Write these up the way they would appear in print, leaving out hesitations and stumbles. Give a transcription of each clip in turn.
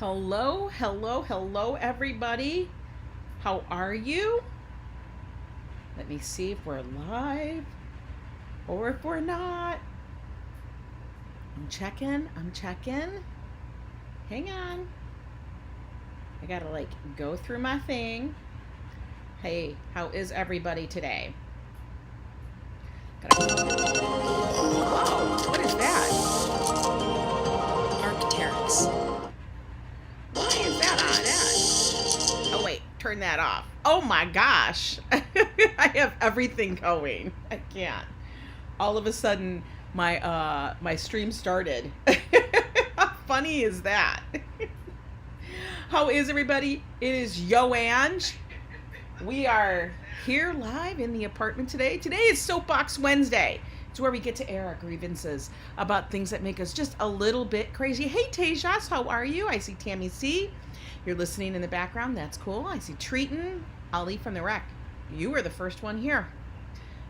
Hello, hello, hello, everybody. How are you? Let me see if we're live or if we're not. I'm checking. Hang on. I gotta go through my thing. Hey, how is everybody today? Whoa, what is that? Arcteryx. Why is that on that? Oh wait, turn that off. Oh my gosh. I have everything going. I can't. All of a sudden my stream started. How funny is that? How is everybody? It is Yo Ange. We are here live in the apartment today. Today is Soapbox Wednesday. It's where we get to air our grievances about things that make us just a little bit crazy. Hey Tejas, how are you? I see Tammy C. You're listening in the background. That's cool. I see Treaton, Ali from the Rec. You were the first one here.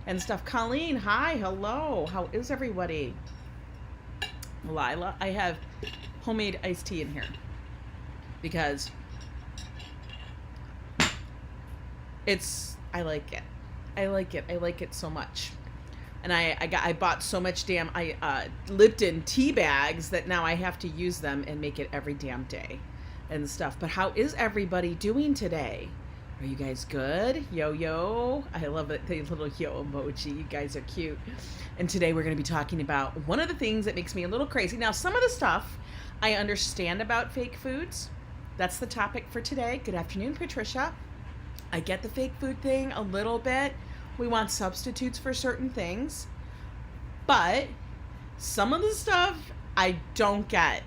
And stuff. Colleen, hi, hello. How is everybody? Lila, I have homemade iced tea in here because I like it. I like it so much. And I bought so much damn Lipton tea bags that now I have to use them and make it every damn day and stuff. But how is everybody doing today? Are you guys good? Yo. I love it. The little yo emoji. You guys are cute. And today we're going to be talking about one of the things that makes me a little crazy. Now, some of the stuff I understand about fake foods. That's the topic for today. Good afternoon, Patricia. I get the fake food thing a little bit. We want substitutes for certain things. But some of the stuff I don't get.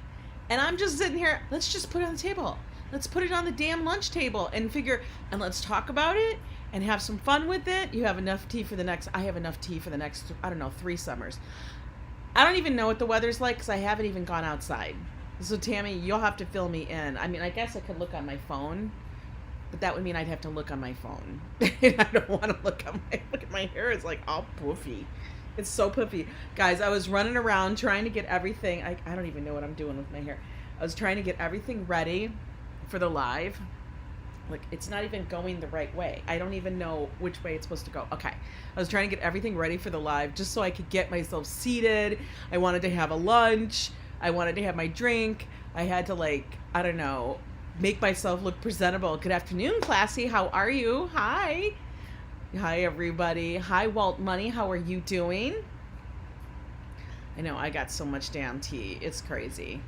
And I'm just sitting here, let's just put it on the table. Let's put it on the damn lunch table and let's talk about it and have some fun with it. You have enough tea for I have enough tea for the next, 3 summers. I don't even know what the weather's like because I haven't even gone outside. So Tammy, you'll have to fill me in. I mean, I guess I could look on my phone, but that would mean I'd have to look on my phone. I don't want to look at my hair. It's like all poofy. It's so poofy. Guys, I was running around trying to get everything. I don't even know what I'm doing with my hair. I was trying to get everything ready for the live. It's not even going the right way. I don't even know which way it's supposed to go. Okay. I was trying to get everything ready for the live just so I could get myself seated. I wanted to have a lunch. I wanted to have my drink. I had to make myself look presentable. Good afternoon, Classy. How are you? Hi, everybody. Hi, Walt Money. How are you doing? I know I got so much damn tea. It's crazy.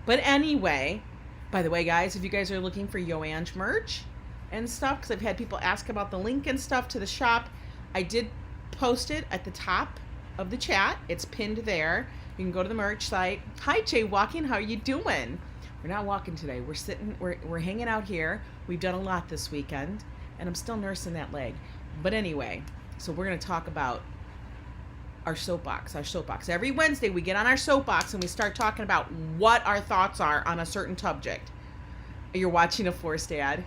But anyway, by the way, guys, if you guys are looking for Yo Ange merch and stuff, because I've had people ask about the link and stuff to the shop, I did post it at the top of the chat. It's pinned there. You can go to the merch site. Hi, Jay Walking. How are you doing? We're not walking today. We're sitting. We're hanging out here. We've done a lot this weekend, and I'm still nursing that leg. But anyway, so we're going to talk about our soapbox. Every Wednesday, we get on our soapbox and we start talking about what our thoughts are on a certain subject. You're watching a forced ad.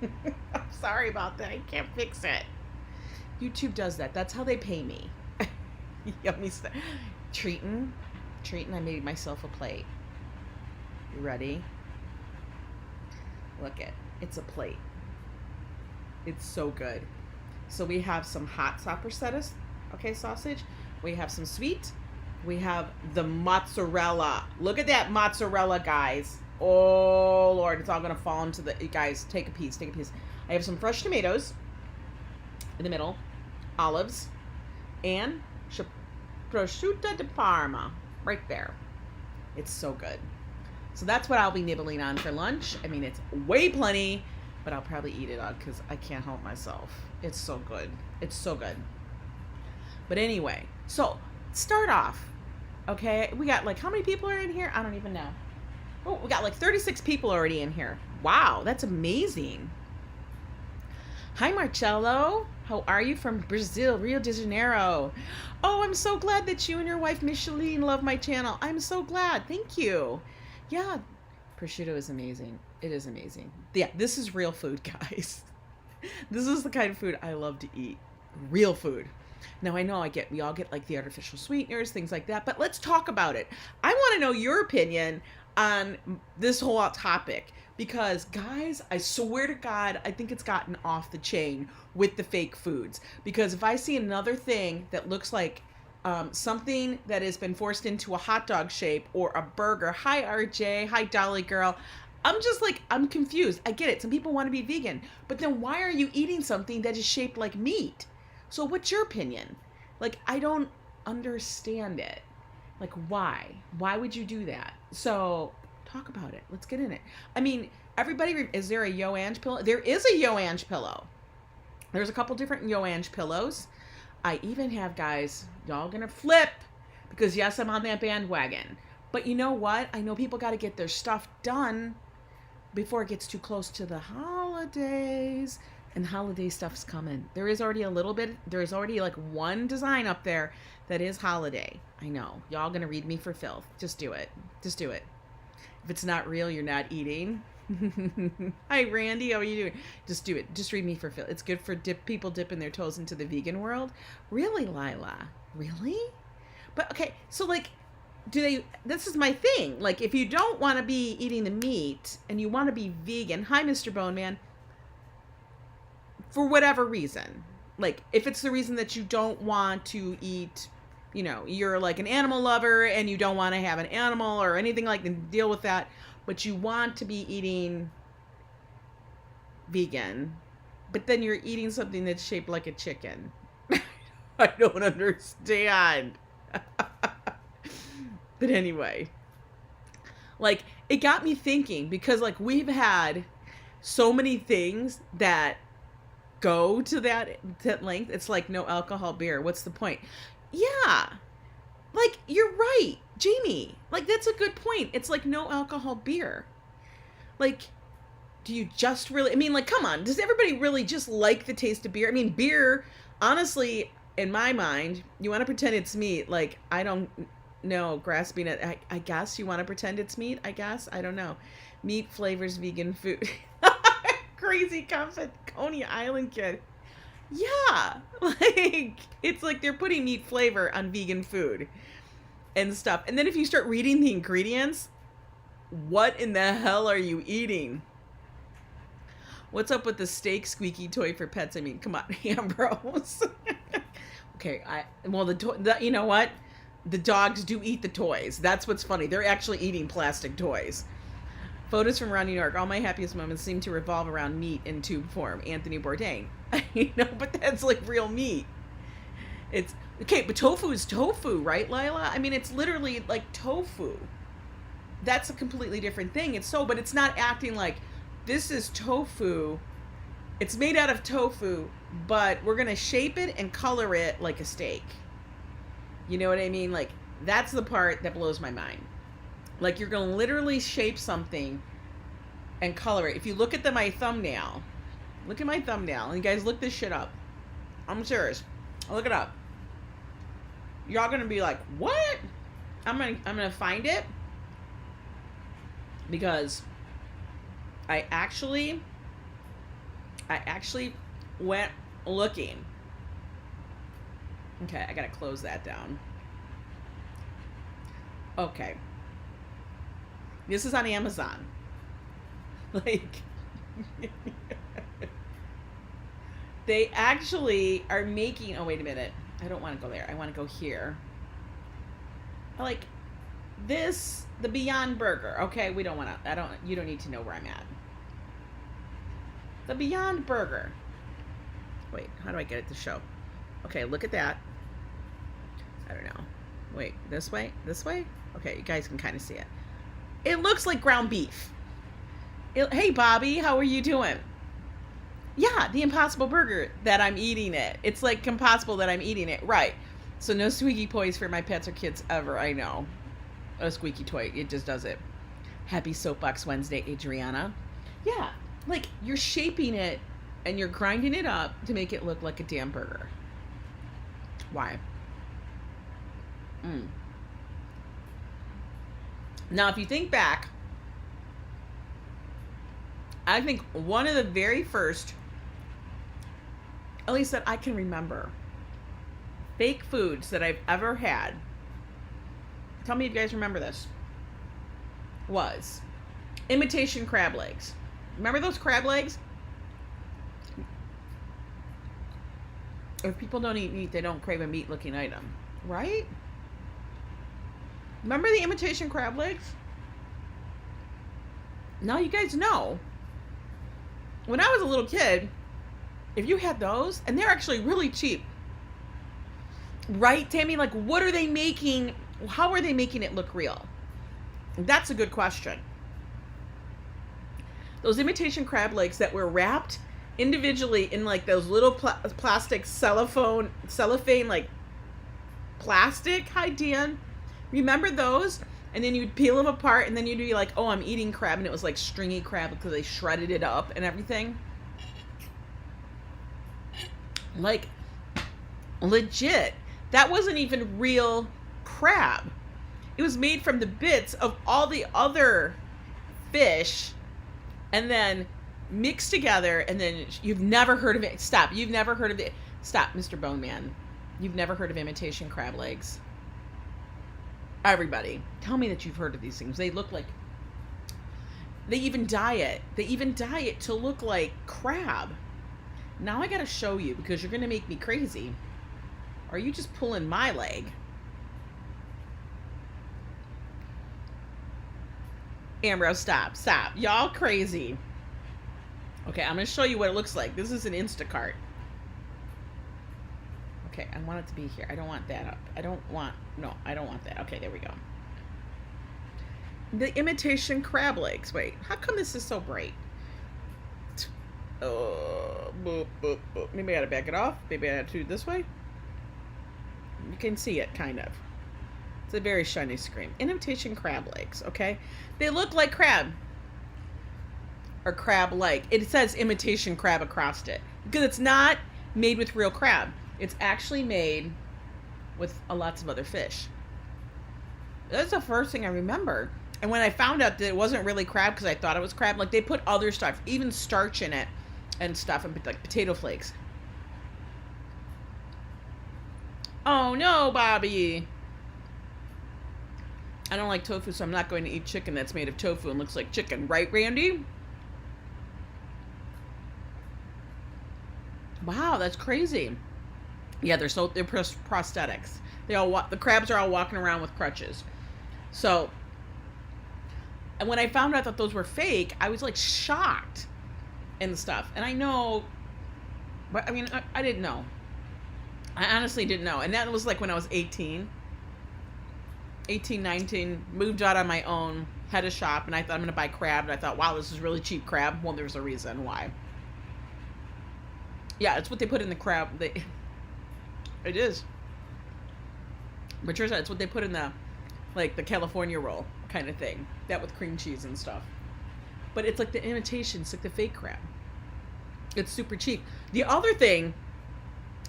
I'm sorry about that. I can't fix it. YouTube does that. That's how they pay me. Yummy stuff. Treatin', I made myself a plate. You ready? Look it's a plate. It's so good. So we have some hot sausage. We have some sweet. We have the mozzarella. Look at that mozzarella, guys. Oh Lord, it's all gonna fall into the, guys, take a piece. I have some fresh tomatoes in the middle, olives, and prosciutto di Parma right there. It's so good. So that's what I'll be nibbling on for lunch. I mean, it's way plenty, but I'll probably eat it all because I can't help myself. It's so good. But anyway, so start off. Okay, we got how many people are in here? I don't even know. Oh, we got 36 people already in here. Wow, that's amazing. Hi, Marcello. How are you from Brazil, Rio de Janeiro? Oh, I'm so glad that you and your wife, Micheline, love my channel. I'm so glad. Thank you. Yeah, prosciutto is amazing. It is amazing. Yeah, this is real food, guys. This is the kind of food I love to eat. Real food. Now, I know we all get the artificial sweeteners, things like that, but let's talk about it. I want to know your opinion on this whole topic, because guys, I swear to God, I think it's gotten off the chain with the fake foods. Because if I see another thing that looks like something that has been forced into a hot dog shape or a burger, hi RJ, hi Dolly girl, I'm just like, I'm confused. I get it. Some people want to be vegan, but then why are you eating something that is shaped like meat? So what's your opinion? Like, I don't understand it. Like, why? Why would you do that? So talk about it. Let's get in it. I mean, everybody, is there a Yo-Ange pillow? There is a Yo-Ange pillow. There's a couple different Yo-Ange pillows. I even have, guys, y'all gonna flip, because yes, I'm on that bandwagon. But you know what? I know people got to get their stuff done before it gets too close to the holidays. And holiday stuff's coming. There is already a little bit, there's already like one design up there that is holiday. I know. Y'all gonna read me for filth. Just do it. Just do it. If it's not real, you're not eating. Hi, Randy. How are you doing? Just do it. Just read me for filth. It's good for people dipping their toes into the vegan world. Really, Lila? Really? But okay, so like, this is my thing. Like, if you don't want to be eating the meat and you want to be vegan, hi, Mr. Bone Man, for whatever reason, like if it's the reason that you don't want to eat, you know, you're like an animal lover and you don't want to have an animal or anything like that, deal with that, but you want to be eating vegan, but then you're eating something that's shaped like a chicken. I don't understand. But anyway, like, it got me thinking, because like we've had so many things that go to that length. It's like no alcohol beer. What's the point? Yeah. Like, you're right, Jamie. Like, that's a good point. It's like no alcohol beer. Like, do you just really, I mean, like, come on. Does everybody really just like the taste of beer? I mean, beer, honestly, in my mind, you want to pretend it's meat. Like, I don't know, grasping it. I guess you want to pretend it's meat. I guess. I don't know. Meat flavors vegan food. Crazy comment, Coney Island kid. Yeah, like, it's like they're putting meat flavor on vegan food and stuff. And then if you start reading the ingredients, what in the hell are you eating? What's up with the steak squeaky toy for pets? I mean, come on, Ambrose. Okay, you know what? The dogs do eat the toys. That's what's funny. They're actually eating plastic toys. Photos from around New York. All my happiest moments seem to revolve around meat in tube form. Anthony Bourdain. You know, but that's like real meat. It's okay, but tofu is tofu, right, Lila? I mean, it's literally like tofu. That's a completely different thing. But it's not acting like this is tofu. It's made out of tofu, but we're gonna shape it and color it like a steak. You know what I mean? Like, that's the part that blows my mind. Like, you're going to literally shape something and color it. If you look at my thumbnail, look at my thumbnail, and you guys look this shit up. I'm serious. Look it up. Y'all going to be like, what? I'm going to find it, because I actually went looking. Okay, I got to close that down. Okay. This is on Amazon. Like, they actually are making, oh, wait a minute. I don't want to go there. I want to go here. Like, this, the Beyond Burger. Okay, you don't need to know where I'm at. The Beyond Burger. Wait, how do I get it to show? Okay, look at that. I don't know. Wait, this way? This way? Okay, you guys can kind of see it. It looks like ground beef. Hey, Bobby, how are you doing? Yeah, the Impossible Burger that I'm eating it. It's like impossible that I'm eating it. Right. So no squeaky toys for my pets or kids ever. I know. A squeaky toy. It just does it. Happy Soapbox Wednesday, Adriana. Yeah. Like, you're shaping it and you're grinding it up to make it look like a damn burger. Why? Now, if you think back, I think one of the very first, at least that I can remember, fake foods that I've ever had. Tell me if you guys remember this. was imitation crab legs. Remember those crab legs? If people don't eat meat, they don't crave a meat-looking item, right? Remember the imitation crab legs? Now you guys know. When I was a little kid, if you had those, and they're actually really cheap, right, Tammy? Like, what are they making? How are they making it look real? That's a good question. Those imitation crab legs that were wrapped individually in like those little plastic cellophane like plastic. Hi, Dan. Remember those? And then you'd peel them apart, and then you'd be like, oh, I'm eating crab, and it was like stringy crab because they shredded it up and everything. Like, legit. That wasn't even real crab. It was made from the bits of all the other fish and then mixed together, and then you've never heard of it. Stop. You've never heard of it. Stop, Mr. Bone Man. You've never heard of imitation crab legs. Everybody, tell me that you've heard of these things. They look like, they even dye it. They even dye it to look like crab. Now I gotta show you because you're gonna make me crazy. Or are you just pulling my leg? Ambrose, stop. Y'all crazy. Okay, I'm gonna show you what it looks like. This is an Instacart. Okay, I want it to be here. I don't want that up. I don't want that. Okay, there we go. The imitation crab legs. Wait, how come this is so bright? Boop, boop, boop. Maybe I gotta back it off. Maybe I gotta do it this way. You can see it, kind of. It's a very shiny screen. Imitation crab legs, okay? They look like crab. Or crab-like. It says imitation crab across it. Because it's not made with real crab. It's actually made with lots of other fish. That's the first thing I remember. And when I found out that it wasn't really crab, because I thought it was crab, like they put other stuff, even starch in it and stuff, and like potato flakes. Oh no, Bobby. I don't like tofu, so I'm not going to eat chicken that's made of tofu and looks like chicken. Right, Randy? Wow, that's crazy. Yeah, they're prosthetics. The crabs are all walking around with crutches. So, and when I found out that those were fake, I was like shocked and stuff. And I know, but I mean, I didn't know. I honestly didn't know. And that was like when I was 18, 19, moved out on my own, had a shop, and I thought I'm going to buy crab. And I thought, wow, this is really cheap crab. Well, there's a reason why. Yeah, it's what they put in the crab. It is. Patricia, it's what they put in the California roll kind of thing. That with cream cheese and stuff. But it's like the imitation, it's like the fake crab. It's super cheap. The other thing,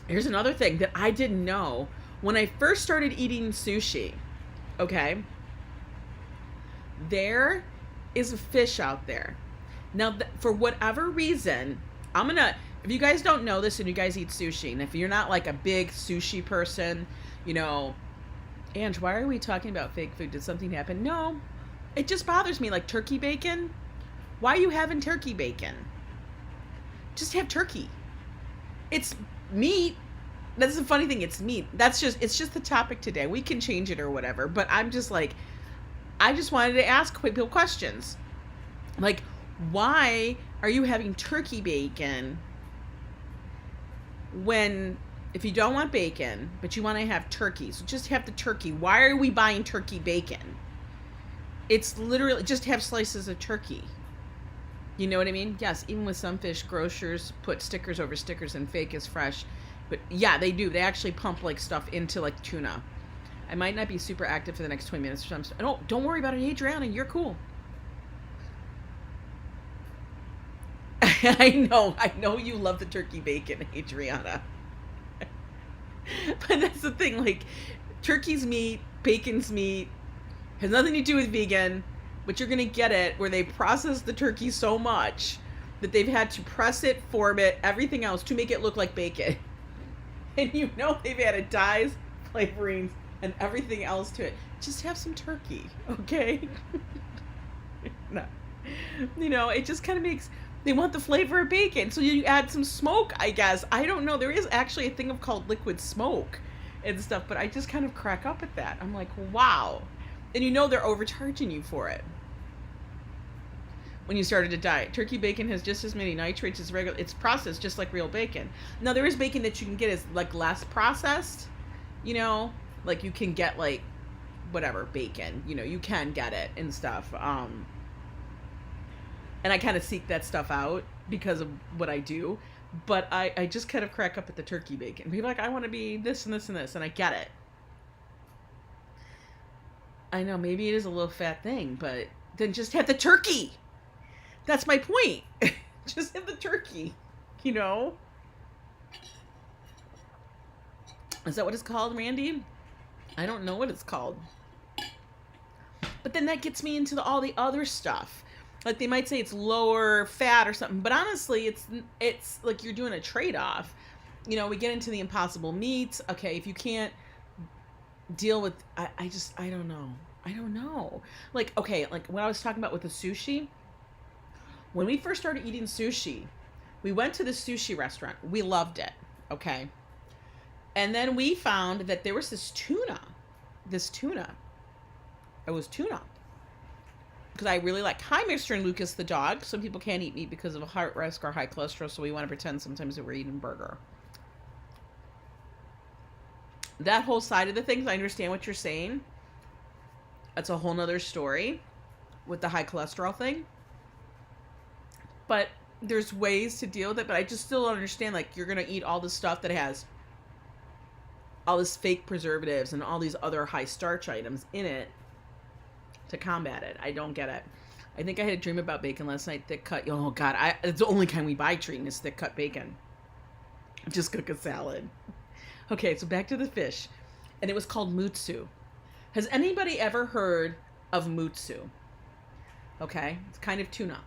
here's another thing that I didn't know. When I first started eating sushi, okay, there is a fish out there. Now, for whatever reason, if you guys don't know this and you guys eat sushi, and if you're not like a big sushi person, you know, Ange, why are we talking about fake food? Did something happen? No, it just bothers me. Like turkey bacon. Why are you having turkey bacon? Just have turkey. It's meat. That's the funny thing. It's meat. It's just the topic today. We can change it or whatever. But I'm just like, I just wanted to ask people questions. Like, why are you having turkey bacon if you don't want bacon, but you want to have turkey? So just have the turkey. Why are we buying turkey bacon? It's literally just have slices of turkey. You know what I mean? Yes, even with some fish, grocers put stickers over stickers and fake is fresh. But yeah, they do. They actually pump like stuff into like tuna. I might not be super active for the next 20 minutes or something. Don't worry about it, Adriana. You're cool. I know you love the turkey bacon, Adriana. But that's the thing, like, turkey's meat, bacon's meat, has nothing to do with vegan, but you're going to get it where they process the turkey so much that they've had to press it, form it, everything else to make it look like bacon. And you know they've added dyes, flavorings, and everything else to it. Just have some turkey, okay? No. You know, it just kind of makes, they want the flavor of bacon. So you add some smoke, I guess. I don't know. There is actually a thing of called liquid smoke and stuff, but I just kind of crack up at that. I'm like, wow. And you know they're overcharging you for it. When you started a diet, turkey bacon has just as many nitrates as regular. It's processed just like real bacon. Now there is bacon that you can get is like less processed, you know, like you can get like whatever bacon, you know, you can get it and stuff. And I kind of seek that stuff out because of what I do. But I just kind of crack up at the turkey bacon. People are like, I want to be this and this and this, and I get it. I know maybe it is a little fat thing, but then just have the turkey. That's my point. Just have the turkey, you know? Is that what it's called, Randy? I don't know what it's called. But then that gets me into all the other stuff. Like they might say it's lower fat or something, but honestly, it's like you're doing a trade-off. You know, we get into the impossible meats. Okay, if you can't deal with, I don't know. I don't know. Like, okay, like what I was talking about with the sushi. When we first started eating sushi, we went to the sushi restaurant. We loved it, okay? And then we found that there was this tuna. It was tuna. Because I really like, hi, Mr. and Lucas the dog. Some people can't eat meat because of a heart risk or high cholesterol, so we want to pretend sometimes that we're eating a burger. That whole side of the things, I understand what you're saying. That's a whole nother story with the high cholesterol thing. But there's ways to deal with it, but I just still don't understand, like, you're going to eat all this stuff that has all this fake preservatives and all these other high starch items in it to combat it. I don't get it. I think I had a dream about bacon last night, thick cut. Oh, God, it's the only kind we buy treating is thick cut bacon. Just cook a salad. Okay, so back to the fish. And it was called mutsu. Has anybody ever heard of mutsu? Okay, it's kind of tuna.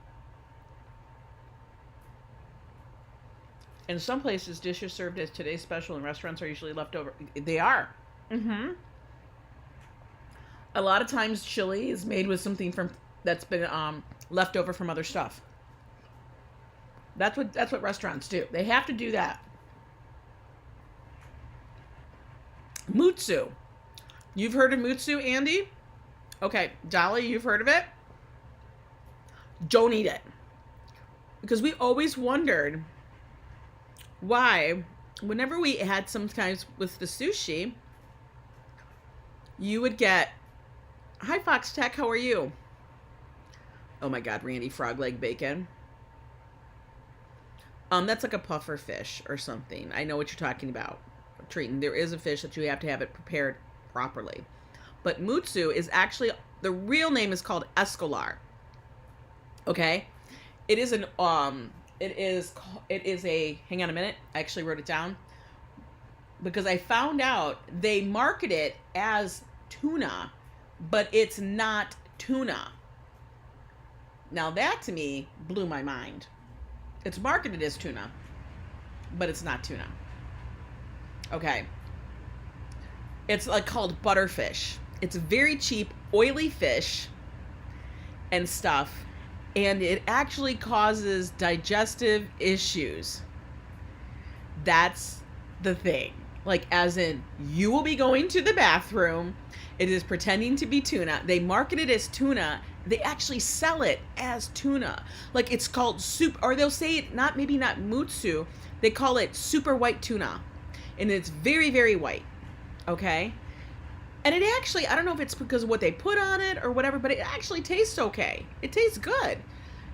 In some places, dishes served as today's special in restaurants are usually left over. They are. Mm-hmm. A lot of times, chili is made with something that's been left over from other stuff. That's what restaurants do. They have to do that. Mutsu. You've heard of mutsu, Andy? Okay, Dolly, you've heard of it? Don't eat it. Because we always wondered why, whenever we had sometimes with the sushi, you would get, hi Fox Tech, how are you? Oh my God, Randy, frog leg bacon. That's like a puffer fish or something. I know what you're talking about. Treating. There is a fish that you have to have it prepared properly. But mutsu is actually, the real name is called escolar. Okay? It is an, it is a, hang on a minute, I actually wrote it down. Because I found out they market it as tuna, but it's not tuna. Now that to me blew my mind. It's marketed as tuna, but it's not tuna. Okay. It's like called butterfish. It's a very cheap, oily fish and stuff. And it actually causes digestive issues. That's the thing. Like, as in, you will be going to the bathroom. It is pretending to be tuna. They market it as tuna. They actually sell it as tuna. Like, it's called soup, or they'll say it, maybe not mutsu. They call it super white tuna. And it's very, very white. Okay? And it actually, I don't know if it's because of what they put on it or whatever, but it actually tastes okay. It tastes good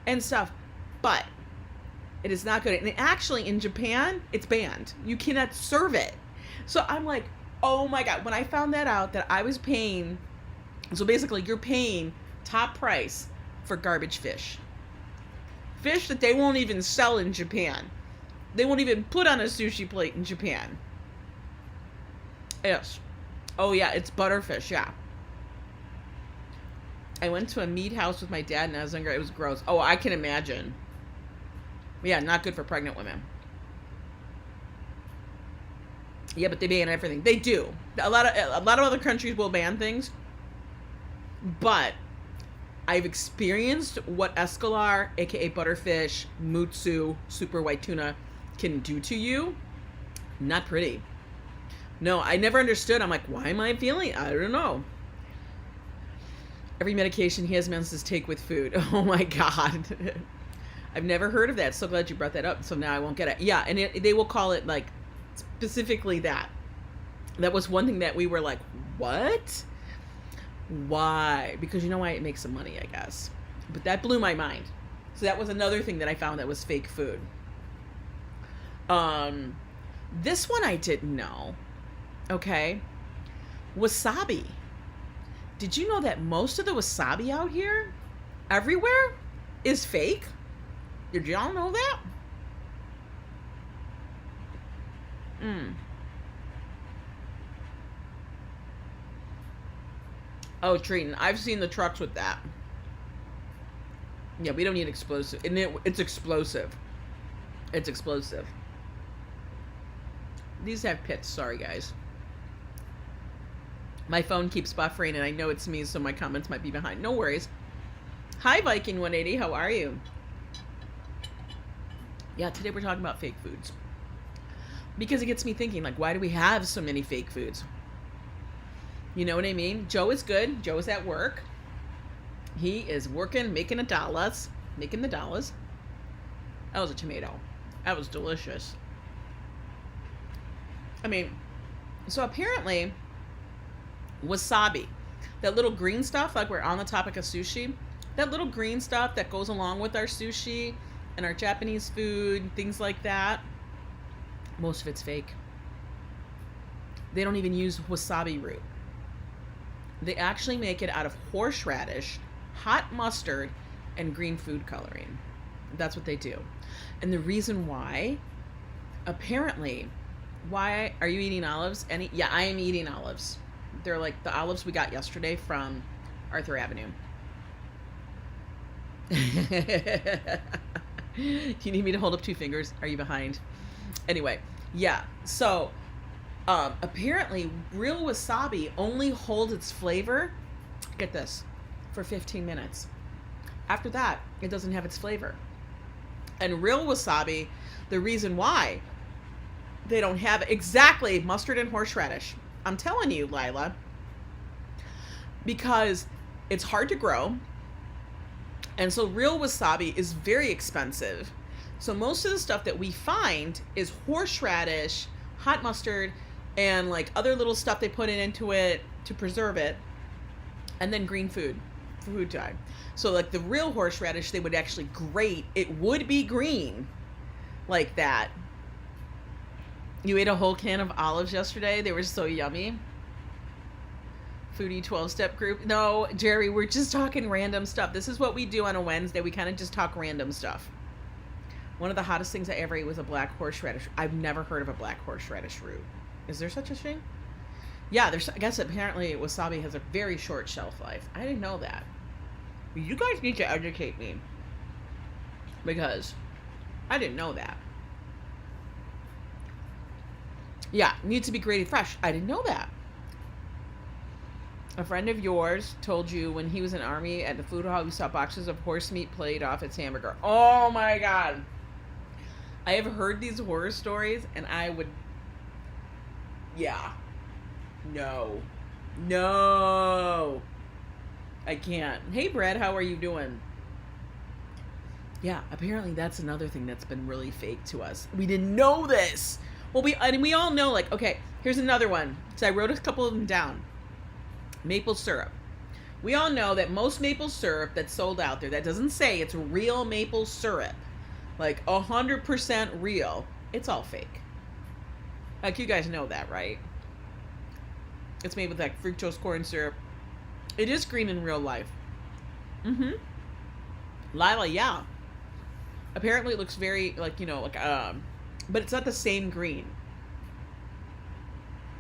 and stuff. But it is not good. And actually, in Japan, it's banned. You cannot serve it. So I'm like, oh my God. When I found that out, that I was paying, so basically you're paying top price for garbage fish. Fish that they won't even sell in Japan. They won't even put on a sushi plate in Japan. Yes. Oh yeah, it's butterfish, yeah. I went to a meat house with my dad and I was younger. It was gross. Oh, I can imagine. Yeah, not good for pregnant women. Yeah, but they ban everything. They do. A lot of other countries will ban things. But I've experienced what escalar, aka butterfish, mutsu, super white tuna, can do to you. Not pretty. No, I never understood. I'm like, why am I feeling? I don't know. Every medication he has menses take with food. Oh my God. I've never heard of that. So glad you brought that up. So now I won't get it. Yeah, and they will call it like specifically that. That was one thing that we were like, what? Why? Because you know why? It makes some money, I guess. But that blew my mind. So that was another thing that I found that was fake food. This one I didn't know. Okay. Wasabi. Did you know that most of the wasabi out here, everywhere, is fake? Did y'all know that? Oh, Triton, I've seen the trucks with that. Yeah, we don't need explosive. And it's explosive. It's explosive. These have pits. Sorry, guys. My phone keeps buffering, and I know it's me, so my comments might be behind. No worries. Hi, Viking180. How are you? Yeah, today we're talking about fake foods. Because it gets me thinking, like, why do we have so many fake foods? You know what I mean? Joe is good. Joe is at work. He is working, making the dollars. Making the dollars. That was a tomato. That was delicious. I mean, so apparently, wasabi, that little green stuff, like we're on the topic of sushi, that little green stuff that goes along with our sushi and our Japanese food, things like that, most of it's fake. They don't even use wasabi root. They actually make it out of horseradish, hot mustard, and green food coloring. That's what they do. And the reason why, apparently, why are you eating olives? Yeah, I am eating olives. They're like the olives we got yesterday from Arthur Avenue. You need me to hold up 2 fingers? Are you behind? Anyway, yeah. So, apparently, real wasabi only holds its flavor, get this, for 15 minutes. After that, it doesn't have its flavor. And real wasabi, the reason why they don't have exactly mustard and horseradish. I'm telling you, Lila, because it's hard to grow. And so real wasabi is very expensive. So most of the stuff that we find is horseradish, hot mustard, and like other little stuff they put into it to preserve it, and then green food for food dye. So like the real horseradish, they would actually grate. It would be green like that. You ate a whole can of olives yesterday. They were so yummy. Foodie 12-step group. No, Jerry, we're just talking random stuff. This is what we do on a Wednesday. We kind of just talk random stuff. One of the hottest things I ever ate was a black horseradish. I've never heard of a black horseradish root. Is there such a thing? Yeah, I guess apparently wasabi has a very short shelf life. I didn't know that. You guys need to educate me, because I didn't know that. Yeah, needs to be grated fresh. I didn't know that. A friend of yours told you when he was in Army at the food hall, we saw boxes of horse meat played off its hamburger. Oh my God. I have heard these horror stories, and I would... Yeah. No. No. I can't. Hey, Brad, how are you doing? Yeah, apparently that's another thing that's been really fake to us. We didn't know this. Well, we all know, like, okay, here's another one. So I wrote a couple of them down. Maple syrup. We all know that most maple syrup that's sold out there, that doesn't say it's real maple syrup, like 100% real, it's all fake. Like, you guys know that, right? It's made with like fructose corn syrup. It is green in real life. Mm-hmm. Lila, yeah. Apparently it looks very, like, you know, like, but it's not the same green.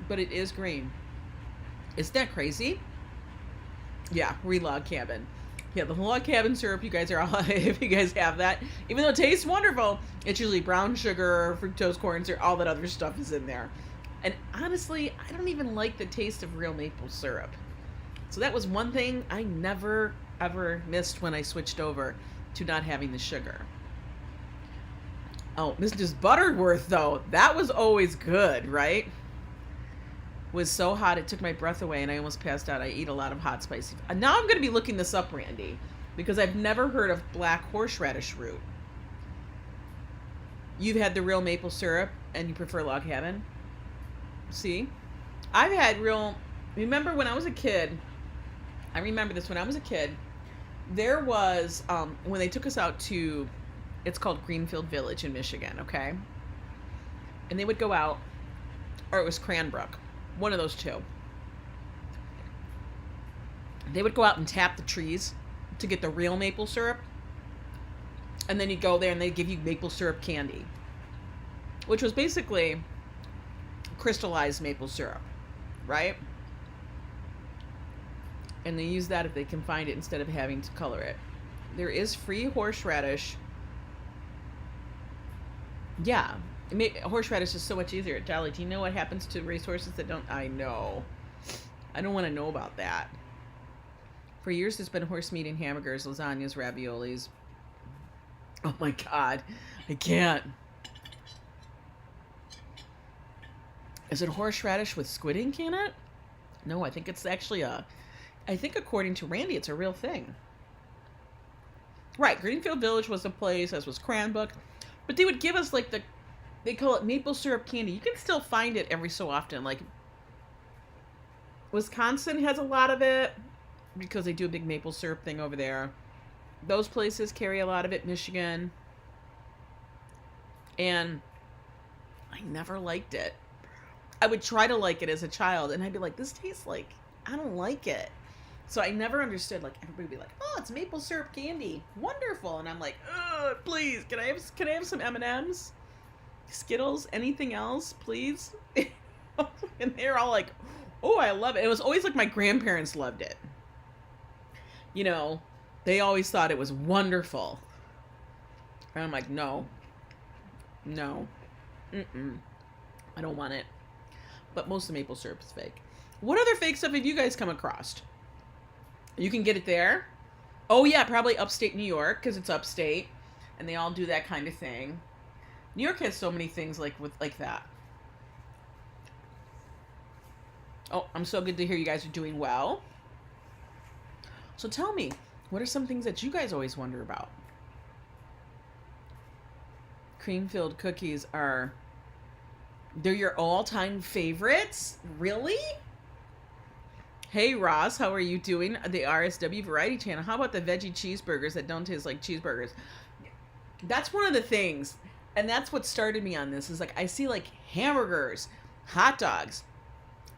But it is green. Isn't that crazy? Yeah, log cabin. Yeah, the log cabin syrup, you guys are all, if you guys have that, even though it tastes wonderful, it's usually brown sugar, fructose corn syrup, all that other stuff is in there. And honestly, I don't even like the taste of real maple syrup. So that was one thing I never ever missed when I switched over to not having the sugar. Oh, Mrs. Butterworth, though, that was always good, right? Was so hot it took my breath away and I almost passed out. I eat a lot of hot spicy. Now I'm going to be looking this up, Randy, because I've never heard of black horseradish root. You've had the real maple syrup and you prefer log cabin? See? I've had real... Remember when I was a kid, I remember this when I was a kid, there was, when they took us out to, it's called Greenfield Village in Michigan, okay? And they would go out, or it was Cranbrook, one of those two. They would go out and tap the trees to get the real maple syrup. And then you go there and they give you maple syrup candy, which was basically crystallized maple syrup, right? And they use that if they can find it instead of having to color it. There is free horseradish. Yeah. Horseradish is so much easier at Dolly. Do you know what happens to racehorses that don't? I know. I don't want to know about that. For years, there's been horse meat in hamburgers, lasagnas, raviolis. Oh my God. I can't. Is it horseradish with squid ink in it? No, I think it's actually I think according to Randy, it's a real thing. Right, Greenfield Village was a place, as was Cranbrook. But they would give us like they call it maple syrup candy. You can still find it every so often. Like, Wisconsin has a lot of it because they do a big maple syrup thing over there. Those places carry a lot of it, Michigan. And I never liked it. I would try to like it as a child, and I'd be like, this tastes like, I don't like it. So I never understood, like, everybody would be like, oh, it's maple syrup candy. Wonderful. And I'm like, please, can I have some M&Ms? Skittles? Anything else, please? And they're all like, oh, I love it. It was always like my grandparents loved it. You know, they always thought it was wonderful. And I'm like, no. I don't want it. But most of the maple syrup is fake. What other fake stuff have you guys come across? You can get it there. Oh yeah, probably upstate New York, because it's upstate, and they all do that kind of thing. New York has so many things like that. Oh, I'm so good to hear you guys are doing well. So tell me, what are some things that you guys always wonder about? Cream-filled cookies they're your all-time favorites? Really? Hey, Ross, how are you doing? The RSW Variety Channel. How about the veggie cheeseburgers that don't taste like cheeseburgers? That's one of the things, and that's what started me on this, is like, I see like hamburgers, hot dogs.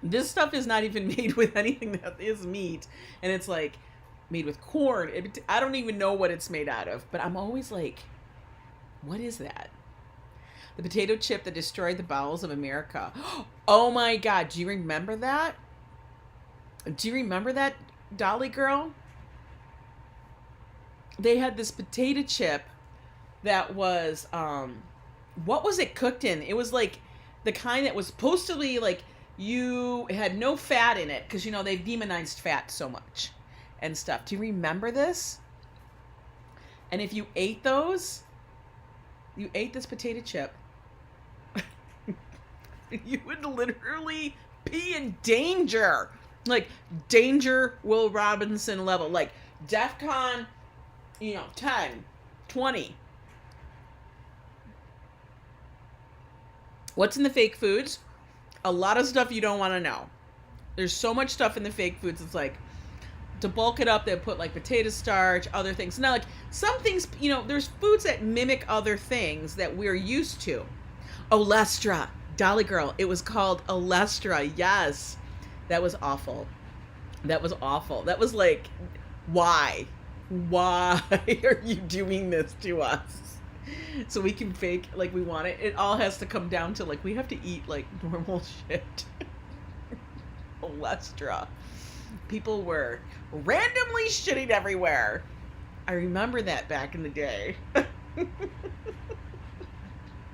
This stuff is not even made with anything that is meat, and it's like made with corn. I don't even know what it's made out of, but I'm always like, what is that? The potato chip that destroyed the bowels of America. Oh my God, do you remember that? Do you remember that, Dolly girl? They had this potato chip that was, what was it cooked in? It was like the kind that was supposed to be like, it had no fat in it, because, you know, they've demonized fat so much and stuff. Do you remember this? And if you ate this potato chip, you would literally be in danger. Like, danger Will Robinson level. Like, DEFCON, 10, 20. What's in the fake foods? A lot of stuff you don't want to know. There's so much stuff in the fake foods. It's like, to bulk it up, they put like potato starch, other things. Now, like, some things, there's foods that mimic other things that we're used to. Olestra. Dolly girl, it was called Olestra. Yes. That was awful. That was awful. That was like, why? Why are you doing this to us? So we can fake like we want it. It all has to come down to like, we have to eat like normal shit. Olestra. People were randomly shitting everywhere. I remember that back in the day. It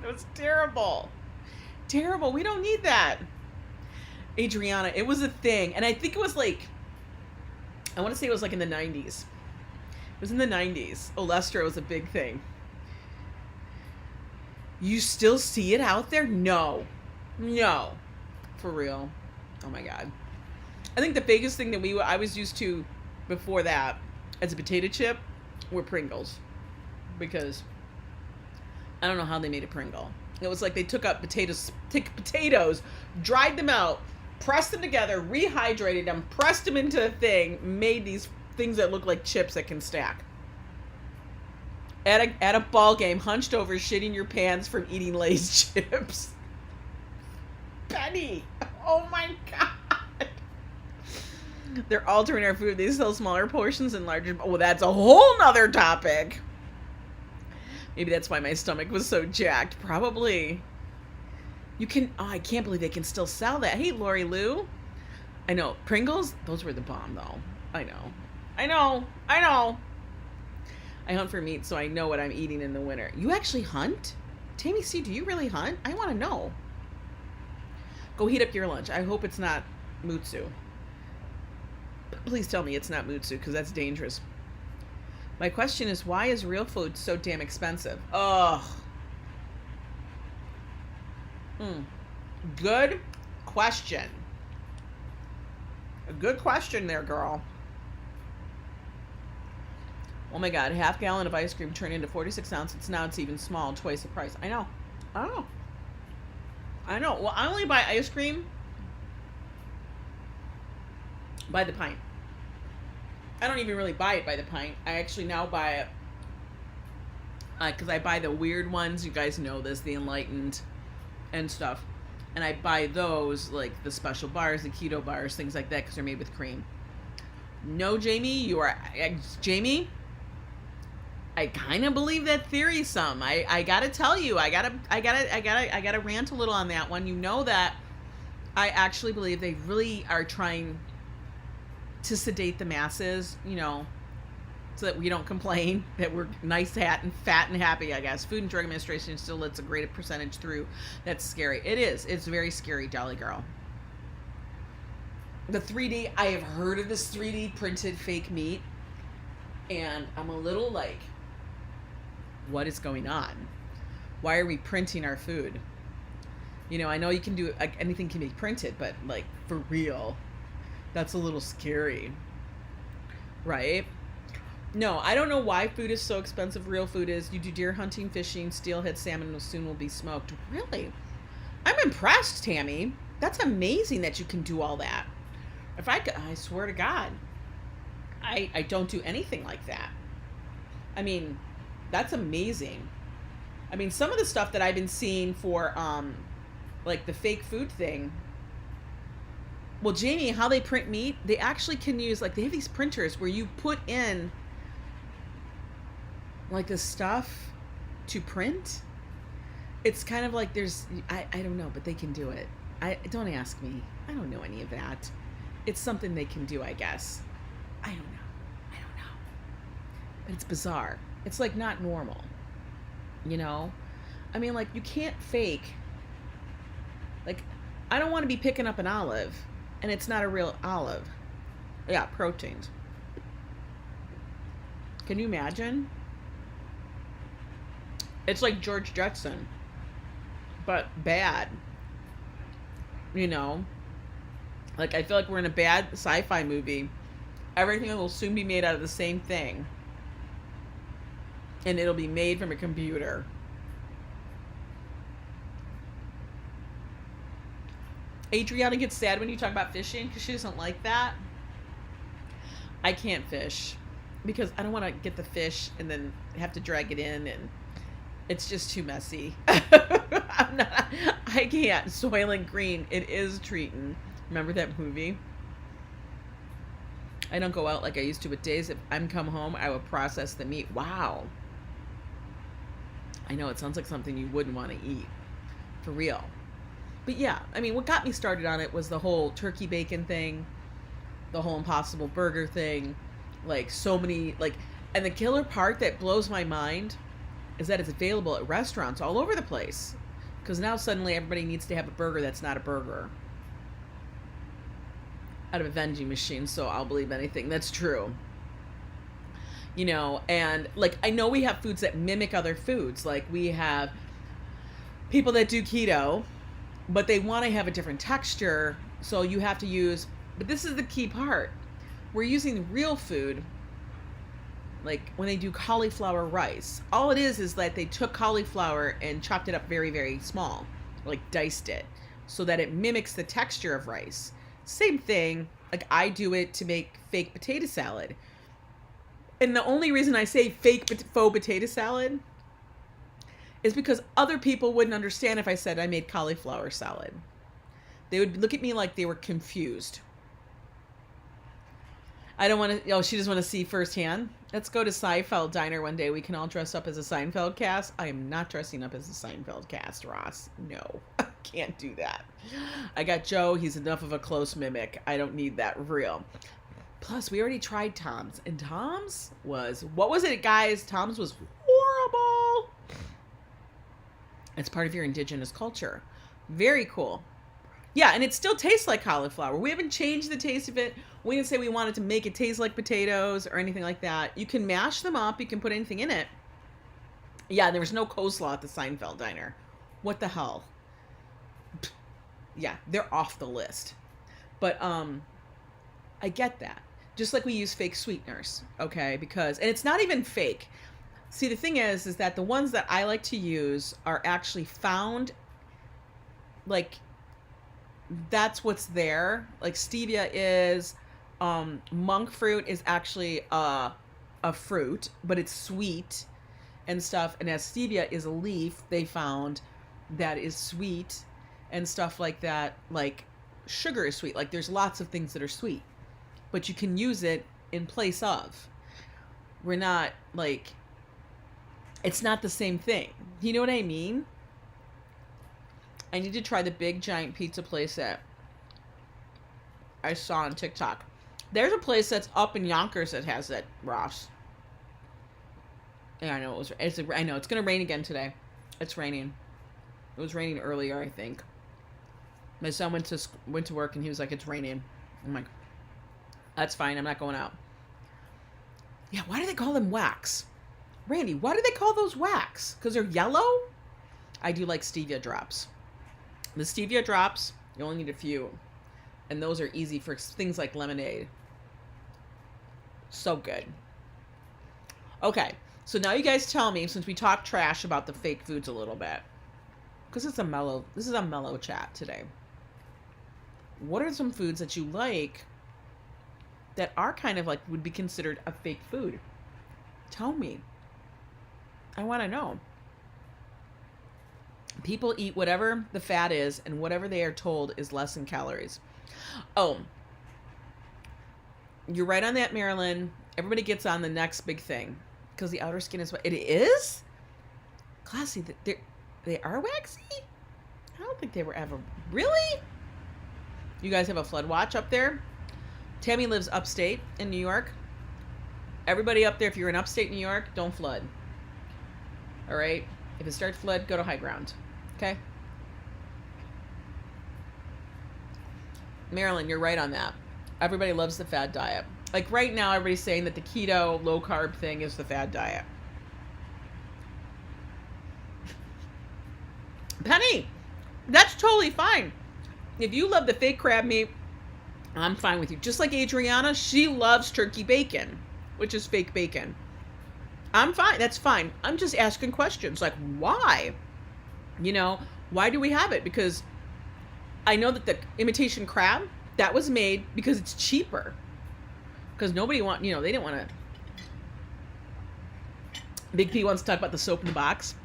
was terrible. Terrible. We don't need that. Adriana, it was a thing. And I think it was like, I want to say it was like in the 90s. was in the 90s. Olestra was a big thing. You still see it out there? No. No. For real. Oh my God. I think the biggest thing that I was used to before that as a potato chip were Pringles. Because I don't know how they made a Pringle. It was like they took potatoes, dried them out, pressed them together, rehydrated them, pressed them into a thing, made these things that look like chips that can stack. At a ball game, hunched over, shitting your pants from eating Lay's chips. Penny! Oh my God! They're altering our food. They sell smaller portions and larger. Oh, that's a whole nother topic. Maybe that's why my stomach was so jacked. Probably. You can. Oh, I can't believe they can still sell that. Hey, Lori Lou. I know. Pringles? Those were the bomb, though. I know. I hunt for meat, so I know what I'm eating in the winter. You actually hunt? Tammy C, do you really hunt? I want to know. Go heat up your lunch. I hope it's not Mutsu. Please tell me it's not Mutsu, because that's dangerous. My question is, why is real food so damn expensive? Ugh. Good question. A good question there, girl. Oh my God, half gallon of ice cream turned into 46 ounces. Now it's even small, twice the price. I know. Well, I only buy ice cream by the pint. I don't even really buy it by the pint. I actually now buy it because I buy the weird ones. You guys know this, the Enlightened and stuff. And I buy those, like the special bars, the keto bars, things like that, because they're made with cream. No, Jamie, Jamie, I kind of believe that theory some. I gotta tell you, I gotta rant a little on that one. You know that I actually believe they really are trying to sedate the masses, you know, so that we don't complain, that we're nice, fat, and happy, I guess. Food and Drug Administration still lets a great percentage through. That's scary. It is. It's very scary, Dolly Girl. The 3D, I have heard of this 3D printed fake meat, and I'm a little like, what is going on? Why are we printing our food? You know, I know you can do, like, anything can be printed, but, like, for real, that's a little scary, right? No, I don't know why food is so expensive. Real food is. You do deer hunting, fishing, steelhead salmon soon will be smoked. Really? I'm impressed, Tammy. That's amazing that you can do all that. If I swear to God, I don't do anything like that. I mean, that's amazing. I mean, some of the stuff that I've been seeing for, like the fake food thing. Well, Jamie, how they print meat, they actually can use, like, they have these printers where you put in, like, the stuff to print. It's kind of like I don't know, but they can do it. Don't ask me. I don't know any of that. It's something they can do, I guess. I don't know. But it's bizarre. It's, like, not normal. You know? I mean, like, you can't fake. Like, I don't want to be picking up an olive, and it's not a real olive. Yeah, proteins. Can you imagine? It's like George Jetson, but bad. You know? Like, I feel like we're in a bad sci-fi movie. Everything will soon be made out of the same thing. And it'll be made from a computer. Adriana gets sad when you talk about fishing because she doesn't like that. I can't fish because I don't want to get the fish and then have to drag it in, and it's just too messy. I can't. Soylent Green, it is treating. Remember that movie? I don't go out like I used to, but days if I'm come home, I will process the meat. Wow. I know, it sounds like something you wouldn't want to eat. For real. But yeah, I mean, what got me started on it was the whole turkey bacon thing, the whole Impossible Burger thing, like so many, like, and the killer part that blows my mind is that it's available at restaurants all over the place. Because now suddenly everybody needs to have a burger that's not a burger. Out of a vending machine, so I'll believe anything. That's true. you know, and like I know we have foods that mimic other foods. Like we have people that do keto, but they want to have a different texture, so you have to use, but this is the key part. We're using real food. Like when they do cauliflower rice, all it is that they took cauliflower and chopped it up very, very small, like diced it, so that it mimics the texture of rice. Same thing, like I do it to make fake potato salad. And the only reason I say faux potato salad is because other people wouldn't understand if I said I made cauliflower salad. They would look at me like they were confused. I don't want to, she doesn't want to see firsthand. Let's go to Seinfeld Diner one day. We can all dress up as a Seinfeld cast. I am not dressing up as a Seinfeld cast, Ross. No, I can't do that. I got Joe. He's enough of a close mimic. I don't need that real. Plus, we already tried Tom's. And Tom's was, what was it, guys? Tom's was horrible. It's part of your indigenous culture. Very cool. Yeah, and it still tastes like cauliflower. We haven't changed the taste of it. We didn't say we wanted to make it taste like potatoes or anything like that. You can mash them up. You can put anything in it. Yeah, there was no coleslaw at the Seinfeld Diner. What the hell? Yeah, they're off the list. But I get that. Just like we use fake sweeteners, okay? Because, and it's not even fake. See, the thing is that the ones that I like to use are actually found, like, that's what's there. Like stevia is, monk fruit is actually a fruit, but it's sweet and stuff. And as stevia is a leaf, they found that is sweet and stuff like that. Like sugar is sweet. Like there's lots of things that are sweet, but you can use it in place of. We're not like, it's not the same thing. You know what I mean? I need to try the big giant pizza place that I saw on TikTok. There's a place that's up in Yonkers that has that, Ross. Yeah, I know I know it's gonna rain again today. It's raining. It was raining earlier, I think. My son went to work and he was like, "It's raining." I'm like, "That's fine. I'm not going out." Yeah, why do they call them wax? Randy, why do they call those wax? Because they're yellow? I do like stevia drops. The stevia drops, you only need a few. And those are easy for things like lemonade. So good. Okay, so now you guys tell me, since we talked trash about the fake foods a little bit, because this is a mellow chat today. What are some foods that you like that are kind of like, would be considered a fake food? Tell me. I want to know. People eat whatever the fat is and whatever they are told is less in calories. Oh, you're right on that, Marilyn. Everybody gets on the next big thing because the outer skin is what it is. Classy. They are waxy? I don't think they were ever. Really? You guys have a flood watch up there? Tammy lives upstate in New York. Everybody up there, if you're in upstate New York, don't flood. All right? If it starts flood, go to high ground. Okay? Marilyn, you're right on that. Everybody loves the fad diet. Like right now, everybody's saying that the keto, low carb thing is the fad diet. Penny, that's totally fine. If you love the fake crab meat, I'm fine with you. Just like Adriana, she loves turkey bacon, which is fake bacon. I'm fine. That's fine. I'm just asking questions like, why? You know, why do we have it? Because I know that the imitation crab, that was made because it's cheaper. Because nobody they didn't want to. Big P wants to talk about the soap in the box.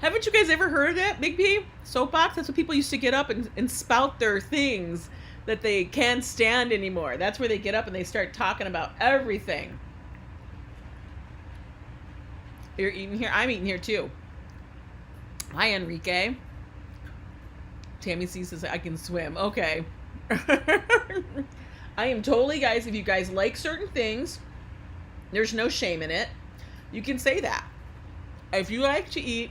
Haven't you guys ever heard of that, Big P? Soapbox? That's what people used to get up and spout their things that they can't stand anymore. That's where they get up and they start talking about everything. You're eating here? I'm eating here too. Hi, Enrique. Tammy C says, I can swim. Okay. I am totally, guys, if you guys like certain things, there's no shame in it. You can say that. If you like to eat